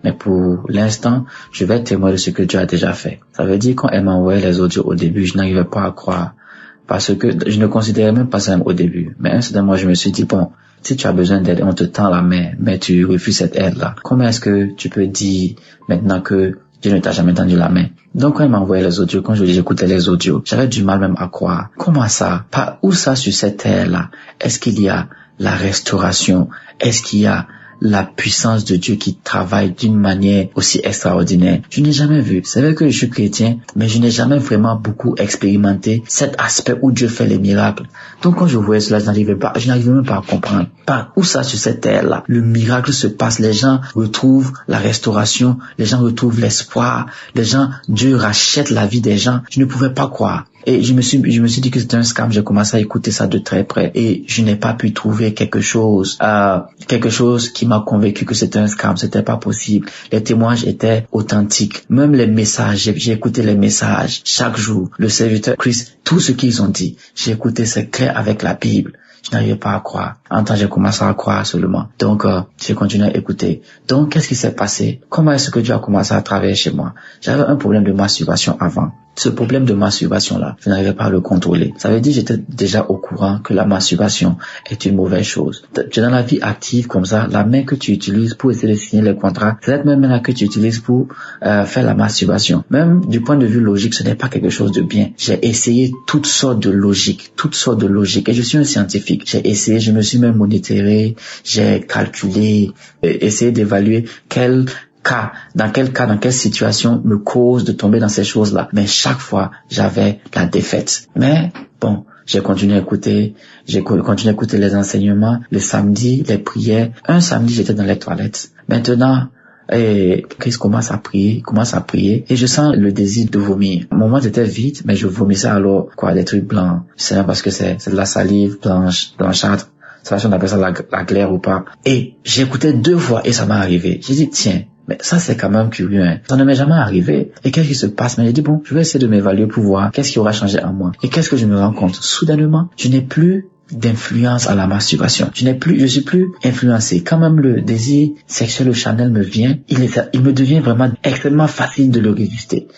Mais pour l'instant, je vais témoigner de ce que Dieu a déjà fait. Ça veut dire quand elle m'envoyait les audios au début, je n'arrivais pas à croire. Parce que je ne considérais même pas ça au début. Mais à un certain moment, je me suis dit, bon, si tu as besoin d'aide, on te tend la main, mais tu refuses cette aide-là. Comment est-ce que tu peux dire maintenant que Dieu ne t'a jamais tendu la main? Donc quand il m'envoyait les audios, quand j'écoutais les audios, j'avais du mal même à croire. Comment ça? Par où ça sur cette terre-là? Est-ce qu'il y a la restauration? Est-ce qu'il y a la puissance de Dieu qui travaille d'une manière aussi extraordinaire? Je n'ai jamais vu. C'est vrai que je suis chrétien, mais je n'ai jamais vraiment beaucoup expérimenté cet aspect où Dieu fait les miracles. Donc quand je voyais cela, je n'arrivais même pas à comprendre. Par où ça sur cette terre-là? Le miracle se passe, les gens retrouvent la restauration, les gens retrouvent l'espoir, Dieu rachète la vie des gens. Je ne pouvais pas croire. Et je me suis dit que c'était un scam. J'ai commencé à écouter ça de très près et je n'ai pas pu trouver quelque chose qui m'a convaincu que c'était un scam. C'était pas possible. Les témoignages étaient authentiques. Même les messages, j'ai écouté les messages chaque jour. Le serviteur Christ, tout ce qu'ils ont dit, j'ai écouté, c'est clair avec la Bible. Je n'arrivais pas à croire. En temps, j'ai commencé à croire seulement. Donc, j'ai continué à écouter. Donc, qu'est-ce qui s'est passé? Comment est-ce que Dieu a commencé à travailler chez moi? J'avais un problème de masturbation avant. Ce problème de masturbation-là, je n'arrivais pas à le contrôler. Ça veut dire que j'étais déjà au courant que la masturbation est une mauvaise chose. Tu es dans la vie active comme ça, la main que tu utilises pour essayer de signer les contrats, c'est cette même main-là que tu utilises pour faire la masturbation. Même du point de vue logique, ce n'est pas quelque chose de bien. J'ai essayé toutes sortes de logiques. Et je suis un scientifique. J'ai essayé, je me suis même monitoré, j'ai calculé, essayé d'évaluer dans quelle situation me cause de tomber dans ces choses-là. Mais chaque fois, j'avais la défaite. Mais bon, j'ai continué à écouter les enseignements, les samedis, les prières. Un samedi, j'étais dans les toilettes. Maintenant, Christ commence à prier, et je sens le désir de vomir. Mon ventre était vide, mais je vomissais alors des trucs blancs. C'est même parce que c'est de la salive blanchâtre. Ça, on appelle ça la glaire ou pas. Et j'écoutais 2 fois et ça m'est arrivé. J'ai dit, tiens, mais ça c'est quand même curieux, hein. Ça ne m'est jamais arrivé. Et qu'est-ce qui se passe? Mais j'ai dit, bon, je vais essayer de m'évaluer pour voir qu'est-ce qui aura changé en moi. Et qu'est-ce que je me rends compte? Soudainement, je n'ai plus d'influence à la masturbation. Je suis plus influencé. Quand même le désir sexuel ou charnel me vient, il me devient vraiment extrêmement facile de le résister.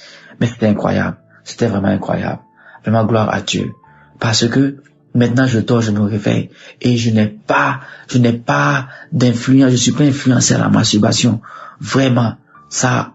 Mais c'était incroyable. C'était vraiment incroyable. Vraiment gloire à Dieu. Parce que maintenant je dors, je me réveille et je n'ai pas d'influence, je suis pas influencé à la masturbation. Vraiment, ça,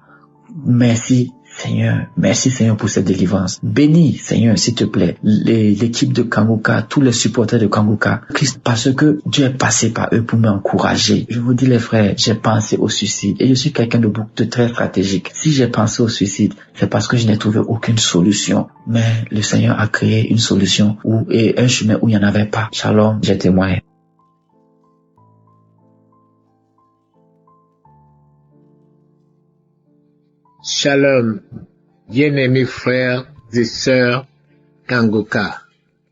merci Seigneur pour cette délivrance. Bénis Seigneur, s'il te plaît, l'équipe de Kanguka, tous les supporters de Kanguka, Christ, parce que Dieu est passé par eux pour m'encourager. Je vous dis les frères, j'ai pensé au suicide et je suis quelqu'un de très stratégique. Si j'ai pensé au suicide, c'est parce que je n'ai trouvé aucune solution. Mais le Seigneur a créé une solution et un chemin où il n'y en avait pas. Shalom, j'ai témoigné. Shalom, bien-aimés frères et sœurs Kanguka.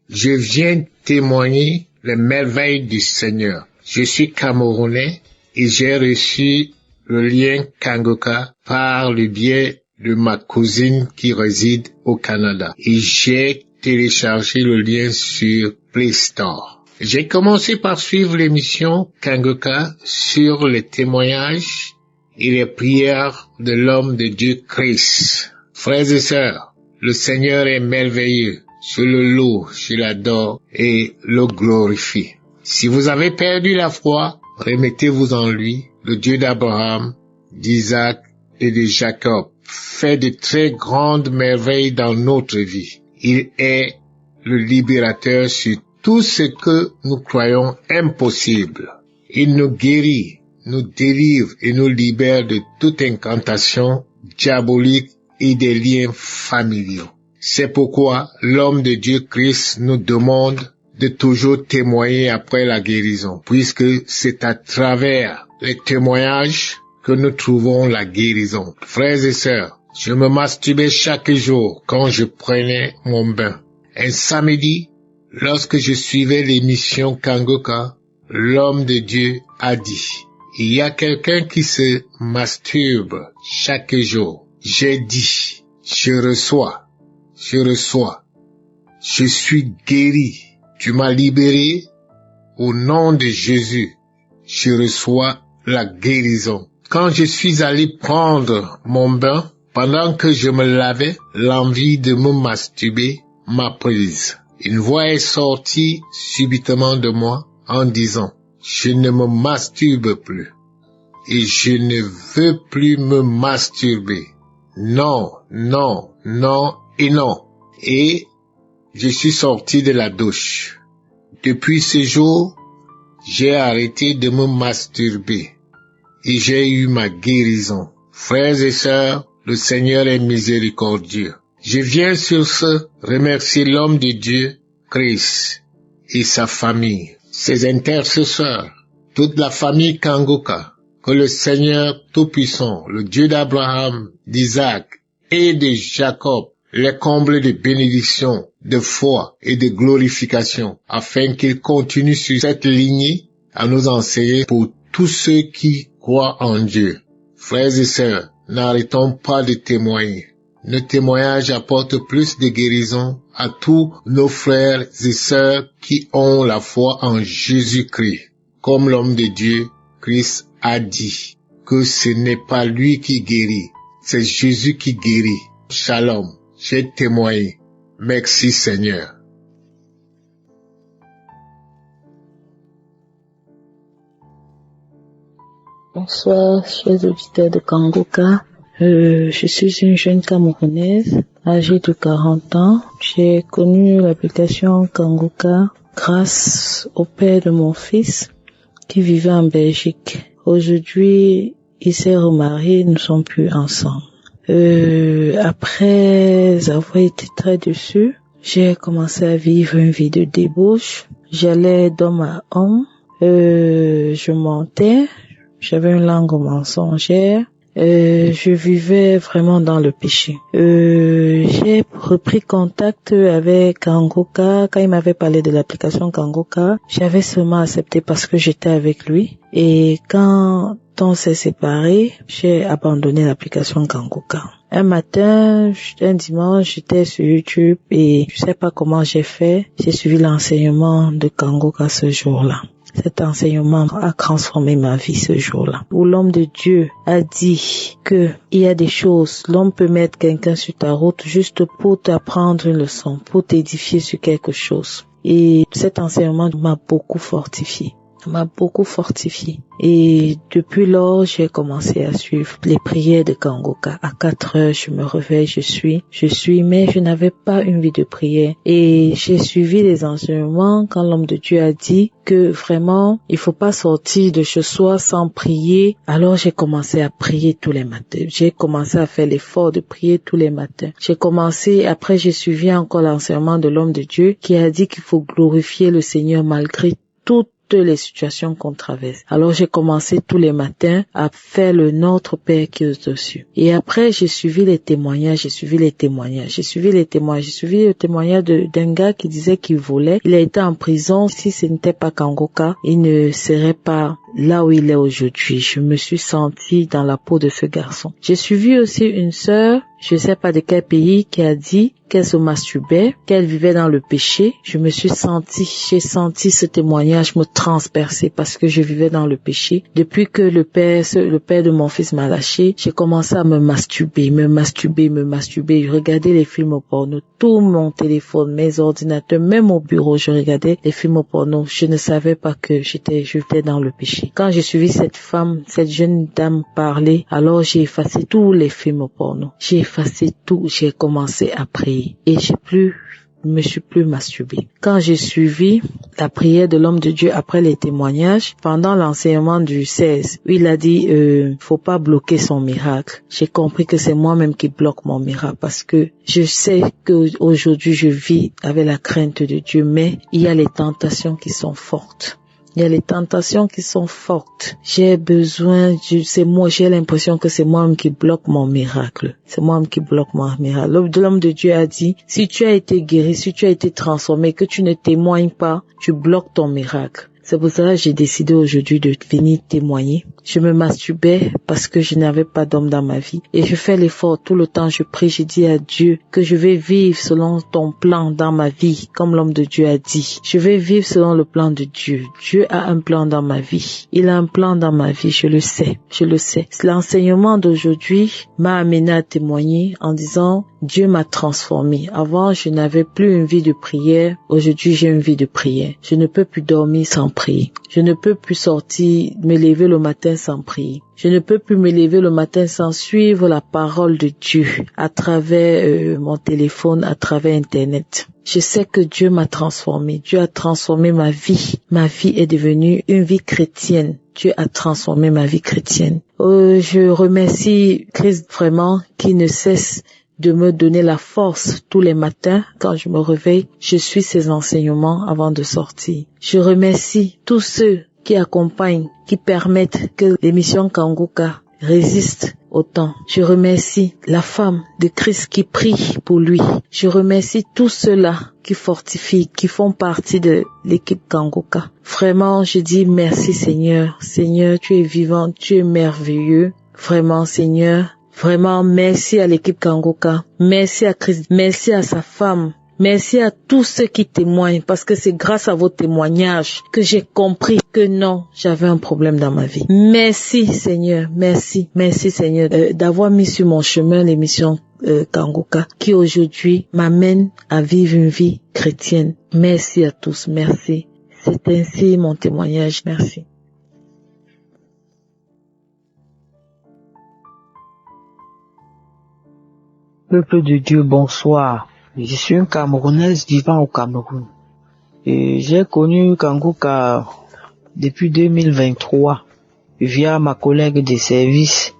Je viens témoigner les merveilles du Seigneur. Je suis Camerounais et j'ai reçu le lien Kanguka par le biais de ma cousine qui réside au Canada. Et j'ai téléchargé le lien sur Play Store. J'ai commencé par suivre l'émission Kanguka sur les témoignages et les prières de l'homme de Dieu Christ. Frères et sœurs, le Seigneur est merveilleux. Je le loue, je l'adore et le glorifie. Si vous avez perdu la foi, remettez-vous en lui, le Dieu d'Abraham, d'Isaac et de Jacob. Fait de très grandes merveilles dans notre vie. Il est le libérateur sur tout ce que nous croyons impossible. Il nous guérit, nous délivre et nous libère de toute incantation diabolique et des liens familiaux. C'est pourquoi l'homme de Dieu Christ nous demande de toujours témoigner après la guérison, puisque c'est à travers les témoignages que nous trouvons la guérison. Frères et sœurs, je me masturbais chaque jour quand je prenais mon bain. Un samedi, lorsque je suivais l'émission Kanguka, l'homme de Dieu a dit: il y a quelqu'un qui se masturbe chaque jour. j'ai dit, je reçois, je suis guéri, tu m'as libéré, au nom de Jésus, je reçois la guérison. Quand je suis allé prendre mon bain, pendant que je me lavais, l'envie de me masturber m'a prise. Une voix est sortie subitement de moi en disant, je ne me masturbe plus et je ne veux plus me masturber. Non, non, non et non. Et je suis sorti de la douche. Depuis ce jour, j'ai arrêté de me masturber et j'ai eu ma guérison. Frères et sœurs, le Seigneur est miséricordieux. Je viens sur ce remercier l'homme de Dieu, Christ, et sa famille, ses intercesseurs, toute la famille Kangoka, que le Seigneur Tout-Puissant, le Dieu d'Abraham, d'Isaac et de Jacob, les comble de bénédictions, de foi et de glorification, afin qu'il continue sur cette lignée à nous enseigner pour tous ceux qui croient en Dieu. Frères et sœurs, n'arrêtons pas de témoigner. Nos témoignages apportent plus de guérison à tous nos frères et sœurs qui ont la foi en Jésus-Christ. Comme l'homme de Dieu, Christ a dit que ce n'est pas lui qui guérit, c'est Jésus qui guérit. Shalom, j'ai témoigné. Merci Seigneur. Bonsoir, chers auditeurs de Kangoka. Je suis une jeune Camerounaise, âgée de 40 ans. J'ai connu l'application Kangoka grâce au père de mon fils qui vivait en Belgique. Aujourd'hui, il s'est remarié, nous ne sommes plus ensemble. Après avoir été très déçue, j'ai commencé à vivre une vie de débauche. J'allais d'homme à homme, je mentais, j'avais une langue mensongère. Je vivais vraiment dans le péché. J'ai repris contact avec Kangoka. Quand il m'avait parlé de l'application Kangoka, j'avais seulement accepté parce que j'étais avec lui. Et quand on s'est séparés, j'ai abandonné l'application Kangoka. Un matin, un dimanche, j'étais sur YouTube et je sais pas comment j'ai fait. J'ai suivi l'enseignement de Kangoka ce jour-là. Cet enseignement a transformé ma vie ce jour-là. Où l'homme de Dieu a dit que il y a des choses, l'homme peut mettre quelqu'un sur ta route juste pour t'apprendre une leçon, pour t'édifier sur quelque chose. Et cet enseignement m'a beaucoup fortifié. Et depuis lors, j'ai commencé à suivre les prières de Kangoka. À 4 heures, je me réveille, je suis, mais je n'avais pas une vie de prière. Et j'ai suivi les enseignements quand l'homme de Dieu a dit que vraiment, il faut pas sortir de chez soi sans prier. Alors j'ai commencé à prier tous les matins. J'ai commencé à faire l'effort de prier tous les matins. Après j'ai suivi encore l'enseignement de l'homme de Dieu qui a dit qu'il faut glorifier le Seigneur malgré toutes les situations qu'on traverse. Alors j'ai commencé tous les matins à faire le Notre Père qui est au-dessus. Et après j'ai suivi le témoignage d'un gars qui disait qu'il volait. Il a été en prison. Si ce n'était pas Kangoka, il ne serait pas là où il est aujourd'hui. Je me suis sentie dans la peau de ce garçon. J'ai suivi aussi une sœur, je sais pas de quel pays, qui a dit qu'elle se masturbait, qu'elle vivait dans le péché. J'ai senti ce témoignage me transpercer parce que je vivais dans le péché. Depuis que le père de mon fils m'a lâché, j'ai commencé à me masturber. Je regardais les films porno, tout mon téléphone, mes ordinateurs, même au bureau, je regardais les films porno. Je ne savais pas que j'étais dans le péché. Quand j'ai suivi cette jeune dame parler, alors j'ai effacé tous les films porno. J'ai effacé tout, j'ai commencé à prier et je me suis plus masturbée. Quand j'ai suivi la prière de l'homme de Dieu après les témoignages, pendant l'enseignement du 16, où il a dit faut pas bloquer son miracle. J'ai compris que c'est moi-même qui bloque mon miracle parce que je sais que aujourd'hui je vis avec la crainte de Dieu, mais il y a les tentations qui sont fortes. J'ai l'impression que c'est moi-même qui bloque mon miracle. L'homme de Dieu a dit, si tu as été guéri, si tu as été transformé, que tu ne témoignes pas, tu bloques ton miracle. C'est pour cela que j'ai décidé aujourd'hui de venir témoigner. Je me masturbais parce que je n'avais pas d'homme dans ma vie. Et je fais l'effort tout le temps, je prie, je dis à Dieu que je vais vivre selon ton plan dans ma vie, comme l'homme de Dieu a dit. Je vais vivre selon le plan de Dieu. Dieu a un plan dans ma vie. Il a un plan dans ma vie, je le sais. L'enseignement d'aujourd'hui m'a amené à témoigner en disant Dieu m'a transformé. Avant, je n'avais plus une vie de prière. Aujourd'hui, j'ai une vie de prière. Je ne peux plus dormir sans prier. Je ne peux plus sortir, me lever le matin sans prier. Je ne peux plus me lever le matin sans suivre la parole de Dieu à travers mon téléphone, à travers Internet. Je sais que Dieu m'a transformé. Dieu a transformé ma vie. Ma vie est devenue une vie chrétienne. Dieu a transformé ma vie chrétienne. Je remercie Christ vraiment qui ne cesse de me donner la force tous les matins quand je me réveille. Je suis ses enseignements avant de sortir. Je remercie tous ceux qui accompagnent, qui permettent que l'émission Kanguka résiste au temps. Je remercie la femme de Christ qui prie pour lui. Je remercie tous ceux-là qui fortifient, qui font partie de l'équipe Kanguka. Vraiment, je dis merci Seigneur. Seigneur, tu es vivant, tu es merveilleux. Vraiment Seigneur. Vraiment, merci à l'équipe Kanguka. Merci à Christ. Merci à sa femme. Merci à tous ceux qui témoignent parce que c'est grâce à vos témoignages que j'ai compris que non, j'avais un problème dans ma vie. Merci Seigneur, merci Seigneur d'avoir mis sur mon chemin l'émission Kanguka qui aujourd'hui m'amène à vivre une vie chrétienne. Merci à tous, merci. C'est ainsi mon témoignage, merci. Peuple de Dieu, bonsoir. Je suis une Camerounaise vivant au Cameroun. Et j'ai connu Kanguka depuis 2023 via ma collègue de service.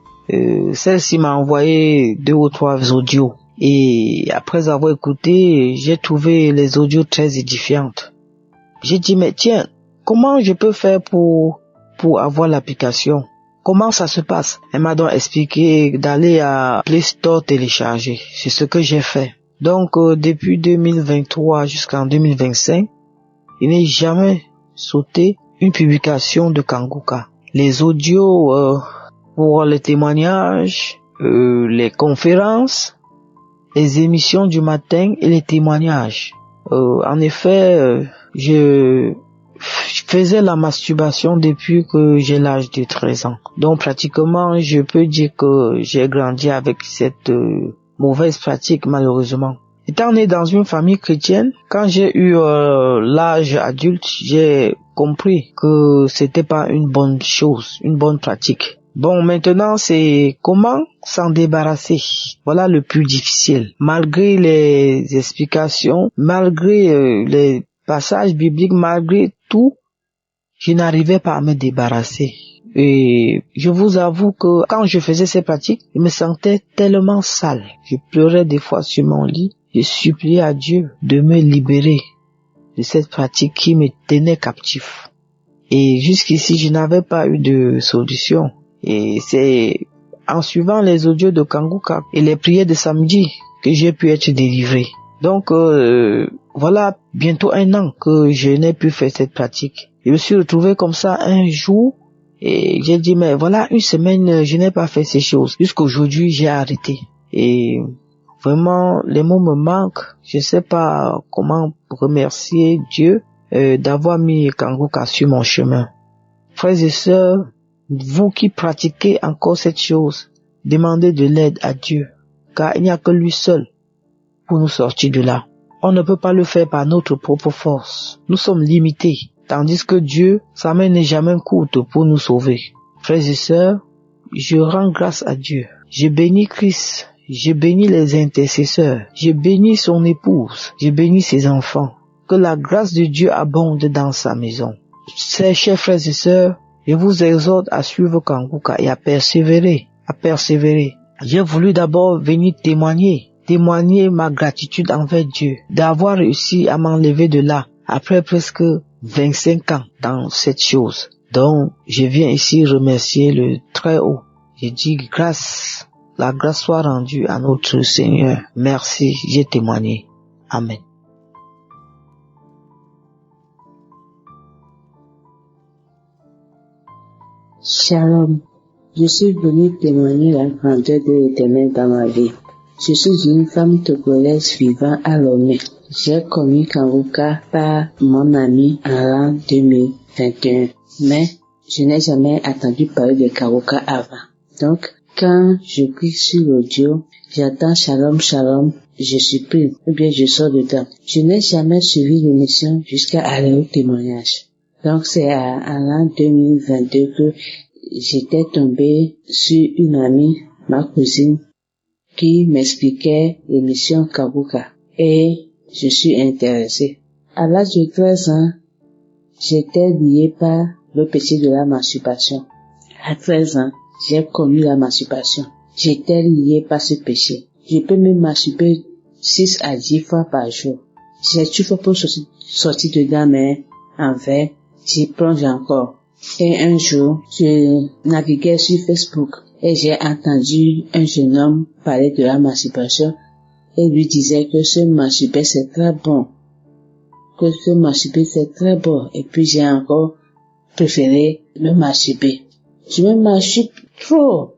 Celle-ci m'a envoyé 2 ou 3 audios. Et après avoir écouté, j'ai trouvé les audios très édifiantes. J'ai dit, mais tiens, comment je peux faire pour avoir l'application? Comment ça se passe? Elle m'a donc expliqué d'aller à Play Store télécharger. C'est ce que j'ai fait. Donc, depuis 2023 jusqu'en 2025, il n'est jamais sauté une publication de Kanguka. Les audios pour les témoignages, les conférences, les émissions du matin et les témoignages. En effet, je faisais la masturbation depuis que j'ai l'âge de 13 ans. Donc, pratiquement, je peux dire que j'ai grandi avec cette mauvaise pratique, malheureusement. Étant né dans une famille chrétienne, quand j'ai eu l'âge adulte, j'ai compris que c'était pas une bonne chose, une bonne pratique. Bon, maintenant, c'est comment s'en débarrasser. Voilà le plus difficile. Malgré les explications, malgré les passages bibliques, malgré tout, je n'arrivais pas à me débarrasser. Et je vous avoue que quand je faisais ces pratiques, je me sentais tellement sale. Je pleurais des fois sur mon lit. Je suppliais à Dieu de me libérer de cette pratique qui me tenait captif. Et jusqu'ici, je n'avais pas eu de solution. Et c'est en suivant les audios de Kanguka et les prières de samedi que j'ai pu être délivré. Donc, voilà bientôt 1 an que je n'ai plus fait cette pratique. Je me suis retrouvé comme ça un jour et j'ai dit, mais voilà, 1 semaine, je n'ai pas fait ces choses. Jusqu'aujourd'hui, j'ai arrêté. Et vraiment, les mots me manquent. Je ne sais pas comment remercier Dieu d'avoir mis Kanguka sur mon chemin. Frères et sœurs, vous qui pratiquez encore cette chose, demandez de l'aide à Dieu, car il n'y a que lui seul pour nous sortir de là. On ne peut pas le faire par notre propre force. Nous sommes limités, tandis que Dieu, sa main n'est jamais courte pour nous sauver. Frères et sœurs, je rends grâce à Dieu. Je bénis Christ. Je bénis les intercesseurs, je bénis son épouse, je bénis ses enfants. Que la grâce de Dieu abonde dans sa maison. Chers frères et sœurs, je vous exhorte à suivre Kanguka et à persévérer, J'ai voulu d'abord venir témoigner ma gratitude envers Dieu, d'avoir réussi à m'enlever de là après presque 25 ans dans cette chose. Donc, je viens ici remercier le Très-Haut. Je dis grâce. La grâce soit rendue à notre Seigneur. Merci, j'ai témoigné. Amen. Shalom. Je suis venue témoigner la grandeur de l'Éternel dans ma vie. Je suis une femme togolaise vivant à Lomé. J'ai connu Kangoka par mon ami en l'an 2021. Mais je n'ai jamais entendu parler de Kangoka avant. Donc, quand je clique sur l'audio, j'attends Shalom, Shalom, je suis pris, ou bien je sors dedans. Je n'ai jamais suivi l'émission jusqu'à aller au témoignage. Donc, c'est en l'an 2022 que j'étais tombée sur une amie, ma cousine, qui m'expliquait l'émission Kangoka. Et je suis intéressée. À l'âge de 13 ans, j'étais liée par le péché de la masturbation. À 13 ans, j'ai commis la masturbation. J'étais liée par ce péché. Je peux me masturber 6 à 10 fois par jour. J'ai toujours pour sortir dedans, mais en fait, j'y plonge encore. Et un jour, je naviguais sur Facebook et j'ai entendu un jeune homme parler de la masturbation et lui disait que se masturber c'est très bon. Que se masturber c'est très bon. Et puis j'ai encore préféré me masturber. Je me masturbe trop.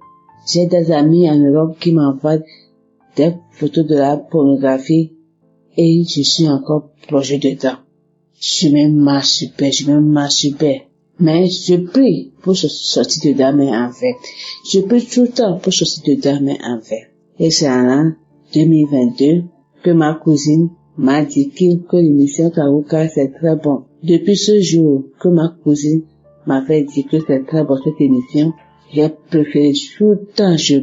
J'ai des amis en Europe qui m'envoient des photos de la pornographie et je suis encore plongé dedans. Je me masturbe. Mais je prie pour sortir dedans, mais en fait. Je prie tout le temps pour sortir dedans, mais en fait. Et c'est en l'an 2022 que ma cousine m'a dit que l'émission Kangoka c'est très bon. Depuis ce jour que ma cousine m'avait dit que c'est très bon cette émission, j'ai préféré tout le temps, je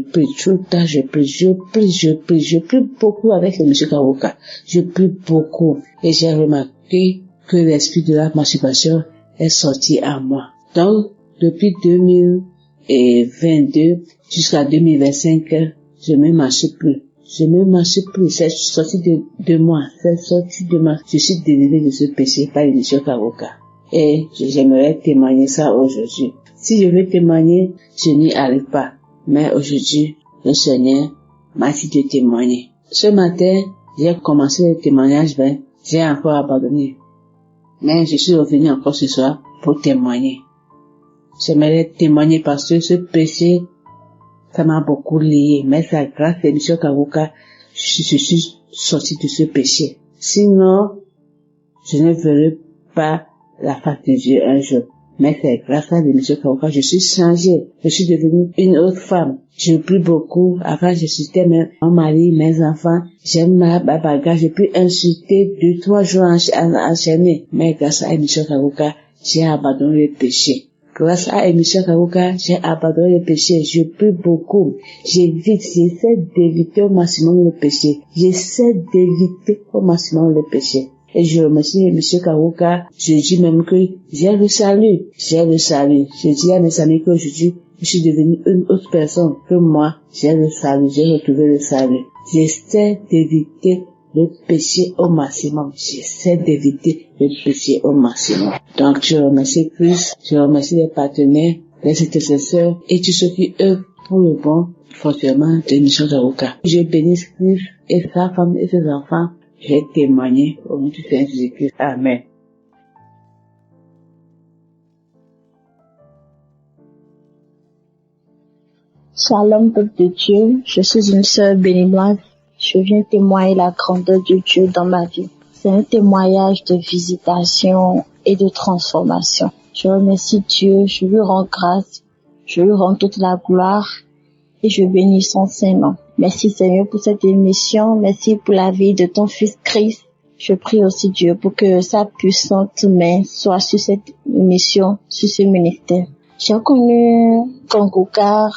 prie beaucoup avec l'émission Kangoka. Je prie beaucoup. Et j'ai remarqué que l'esprit de la masturbation est sorti à moi. Donc, depuis 2022 jusqu'à 2025, je me masturbe plus. C'est sorti de moi. Je suis délivrée de ce péché par l'émission Kangoka. Et j'aimerais témoigner ça aujourd'hui. Si je veux témoigner, je n'y arrive pas. Mais aujourd'hui, le Seigneur m'a dit de témoigner. Ce matin, j'ai commencé le témoignage, j'ai encore abandonné. Mais je suis revenu encore ce soir pour témoigner. J'aimerais témoigner parce que ce péché, ça m'a beaucoup lié. Mais c'est grâce à l'émission Kangoka, je suis sorti de ce péché. Sinon, je ne verrai pas la face de Dieu un jour. Mais c'est grâce à l'émission Kangoka, je suis changée. Je suis devenue une autre femme. Je prie beaucoup. Avant, je citais mon mari, mes enfants. J'aime ma bagarre. J'ai pu insulter 2-3 jours enchaînés. Mais grâce à l'émission Kangoka, j'ai abandonné le péché. Grâce à l'émission Kangoka, j'ai abandonné le péché. Je prie beaucoup. J'essaie d'éviter au maximum le péché. Et je remercie M. Kangoka. Je dis même que j'ai le salut. Je dis à mes amis qu'aujourd'hui, je suis devenue une autre personne que moi. J'ai le salut. J'ai retrouvé le salut. J'essaie d'éviter le péché au maximum. Donc, je remercie Christ. Je remercie les partenaires, les intercesseurs et tous ceux qui œuvrent pour le bon fonctionnement de l'émission Kangoka. Je bénis Christ et sa femme et ses enfants. J'ai témoigné au nom du Seigneur Jésus-Christ. Amen. Shalom, peuple de Dieu. Je suis une sœur béninoise. Je viens témoigner la grandeur de Dieu dans ma vie. C'est un témoignage de visitation et de transformation. Je remercie Dieu, je lui rends grâce, je lui rends toute la gloire et je bénis son Saint-Nom. Merci Seigneur pour cette émission, merci pour la vie de ton fils Christ. Je prie aussi Dieu pour que sa puissante main soit sur cette émission, sur ce ministère. J'ai connu Kangoka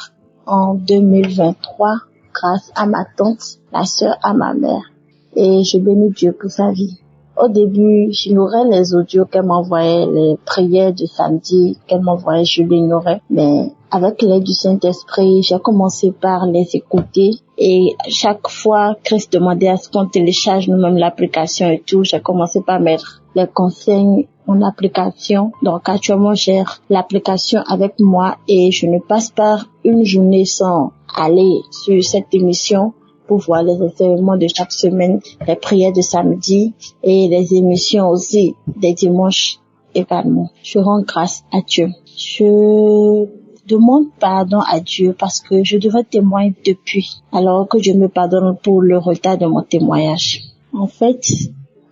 en 2023 grâce à ma tante, la sœur à ma mère. Et je bénis Dieu pour sa vie. Au début, j'ignorais les audios qu'elle m'envoyait, les prières de samedi qu'elle m'envoyait, je l'ignorais. Mais avec l'aide du Saint-Esprit, j'ai commencé par les écouter. Et chaque fois, Christ demandait à ce qu'on télécharge nous-mêmes l'application et tout, j'ai commencé par mettre les conseils en application. Donc actuellement, j'ai l'application avec moi et je ne passe pas une journée sans aller sur cette émission pour voir les enseignements de chaque semaine, les prières de samedi et les émissions aussi des dimanches également. Je rends grâce à Dieu. Je demande pardon à Dieu parce que je devais témoigner depuis, alors que Dieu me pardonne pour le retard de mon témoignage. En fait,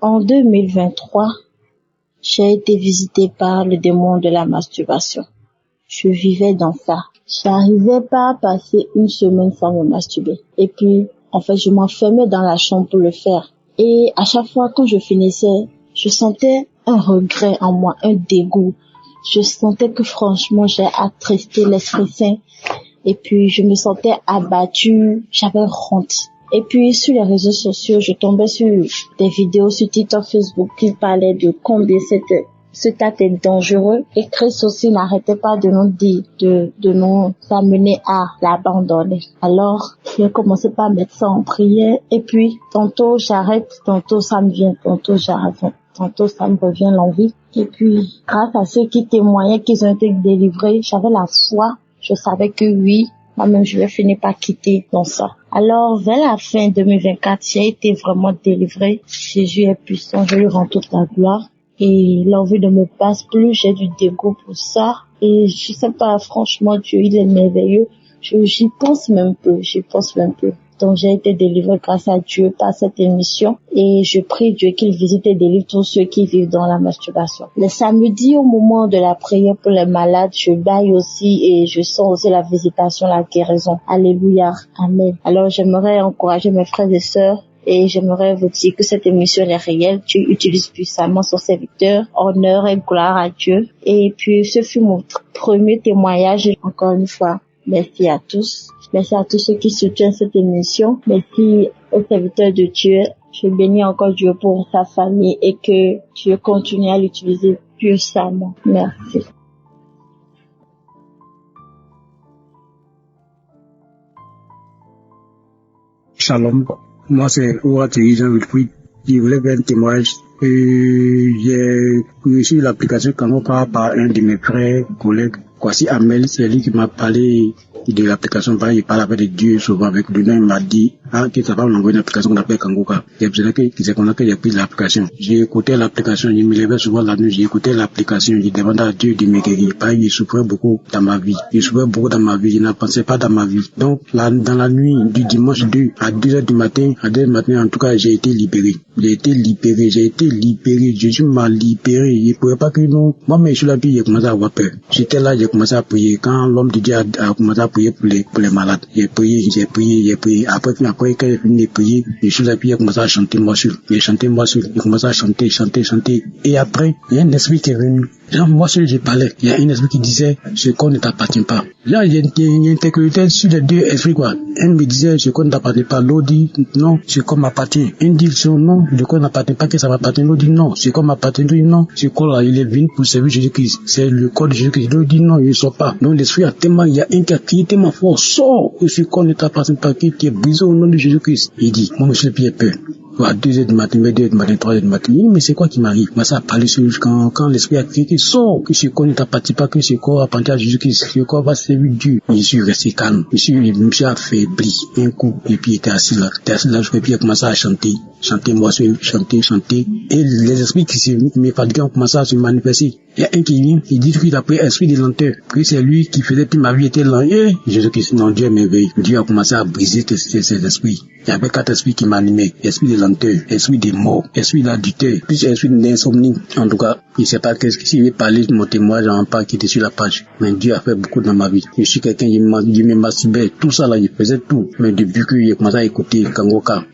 en 2023, j'ai été visitée par le démon de la masturbation. Je vivais dans ça. J'arrivais pas à passer une semaine sans me masturber. Et puis, en fait, je m'enfermais dans la chambre pour le faire. Et à chaque fois, quand je finissais, je sentais un regret en moi, un dégoût. Je sentais que franchement, j'ai attristé l'Esprit Saint. Et puis, je me sentais abattue, j'avais honte. Et puis, sur les réseaux sociaux, je tombais sur des vidéos sur TikTok, Facebook qui parlaient de combien cet acte est dangereux. Et Christ aussi n'arrêtait pas de nous dire, de nous amener à l'abandonner. Alors, j'ai commencé par mettre ça en prière. Et puis, tantôt j'arrête, tantôt ça me vient, tantôt j'arrête, tantôt ça me revient l'envie. Et puis, grâce à ceux qui témoignaient qu'ils ont été délivrés, j'avais la foi. Je savais que oui, moi-même je vais finir par quitter dans ça. Alors, vers la fin 2024, j'ai été vraiment délivrée. Jésus est puissant, je lui rends toute la gloire. Et l'envie ne me passe plus, j'ai du dégoût pour ça. Et je sais pas, franchement, Dieu, il est merveilleux. J'y pense même peu. Donc, j'ai été délivrée grâce à Dieu par cette émission. Et je prie Dieu qu'il visite et délivre tous ceux qui vivent dans la masturbation. Le samedi, au moment de la prière pour les malades, je baille aussi et je sens aussi la visitation, la guérison. Alléluia. Amen. Alors, j'aimerais encourager mes frères et sœurs. Et j'aimerais vous dire que cette émission est réelle. Dieu utilise puissamment son serviteur. Honneur et gloire à Dieu. Et puis, ce fut mon premier témoignage. Encore une fois, merci à tous. Merci à tous ceux qui soutiennent cette émission. Merci aux serviteurs de Dieu. Je bénis encore Dieu pour sa famille et que Dieu continue à l'utiliser puissamment. Merci. Shalom. Moi, c'est Ouattiri Jean-Wilfried. Je voulais faire un témoignage. J'ai reçu l'application Kangoka par un de mes frères, collègues. Kwasi Amel, c'est lui qui m'a parlé de l'application. Il parle avec Dieu souvent avec lui. Il m'a dit, que ça va m'envoyer une application qu'on appelle Kangoka. Et c'est là que j'ai pris l'application. J'ai écouté l'application, je me levais souvent la nuit, j'ai écouté l'application, j'ai demandé à Dieu de me guérir. Je souffrais beaucoup dans ma vie. Je ne pensais pas dans ma vie. Donc, là, dans la nuit du dimanche 2 à 2h du matin, en tout cas, j'ai été libéré. Jésus m'a libéré. Il ne pouvait pas que nous. Moi-même, je suis là, puis j'ai commencé à avoir peur. J'étais là, j'ai commencé à prier. Quand l'homme de Dieu a commencé à prier pour les malades, j'ai prié. Après, quand j'ai fini de prier, je suis là, puis j'ai commencé à chanter moi seul. J'ai commencé à chanter. Et après, il y a un esprit qui est venu. Là, moi seul, j'ai parlé. Il y a un esprit qui disait, ce corps ne t'appartient pas. Là, il y a une interculturalité sur les deux esprits, quoi. Un me disait, ce corps ne t'appartient pas. L'autre dit, non, ce corps m'appartient. Un dit, non, le corps n'appartient pas, que ça m'appartient. L'autre dit, non, ce corps m'appartient. L'autre dit, non, ce corps-là, il est venu pour servir Jésus-Christ. C'est le corps de Jésus-Christ. L'autre dit, non, il ne sort pas. Donc, l'esprit a tellement, il y a un qui a crié tellement fort, sort, que ce corps ne t'appartient pas, qui est brisé au nom de Jésus-Christ. Il dit, moi, monsieur le Pierre peur. À 2h du matin, 2h du matin, 3h du matin. Mais c'est quoi qui m'arrive? Moi, ça a parlé sur quand l'esprit a crié, sort, que ce corps ne t'appartient pas, que ce corps appartient à Jésus-Christ, ce corps va servir Dieu. Je suis resté calme. Je suis affaibli un coup, et puis il était assis là. Je puis il a commencé à chanter, moi, chanter. Et les esprits qui me fatiguaient ont commencé à se manifester. Il y a un qui vient, il dit qu'il a pris esprit de lenteur, que c'est lui qui faisait que ma vie était lente. Jésus-Christ, non, Dieu m'éveille. Dieu a commencé à briser ces esprits. Il y avait 4 esprits qui m'animaient. Esprit de lenteur, esprit de mort, esprit d'adultère, plus esprit d'insomnie. En tout cas, il ne sait pas qu'est-ce qu'il veut parler de mon témoignage en pas qui était sur la page. Mais Dieu a fait beaucoup dans ma vie. Je suis quelqu'un qui me masturbait. Tout ça là, il faisait tout. Mais depuis qu'il a commencé à écouter Kangoka,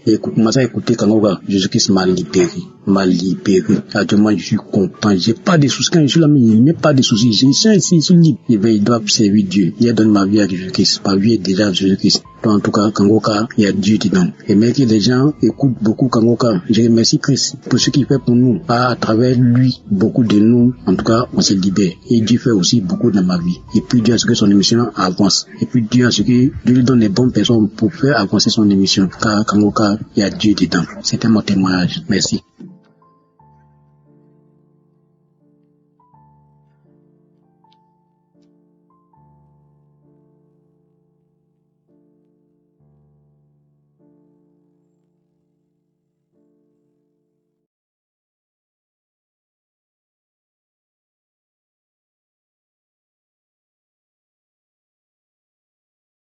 Jésus-Christ m'a libéré. Actuellement, je suis content. J'ai pas de soucis. Quand je suis là, mais il n'y a pas de soucis. Je suis libre. Il doit servir Dieu. Il a donné ma vie à Jésus-Christ. Ma vie est déjà à Jésus-Christ. Donc, en tout cas, Kangoka, il y a Dieu dedans. Et même que les gens écoutent beaucoup Kangoka, je remercie Christ pour ce qu'il fait pour nous. À travers lui, beaucoup de nous, en tout cas, on se libère. Et Dieu fait aussi beaucoup dans ma vie. Et puis Dieu a ce que son émission avance. Et puis Dieu a ce que Dieu lui donne les bonnes personnes pour faire avancer son émission. Car Kangoka, il y a Dieu dedans. C'était mon témoignage. Merci.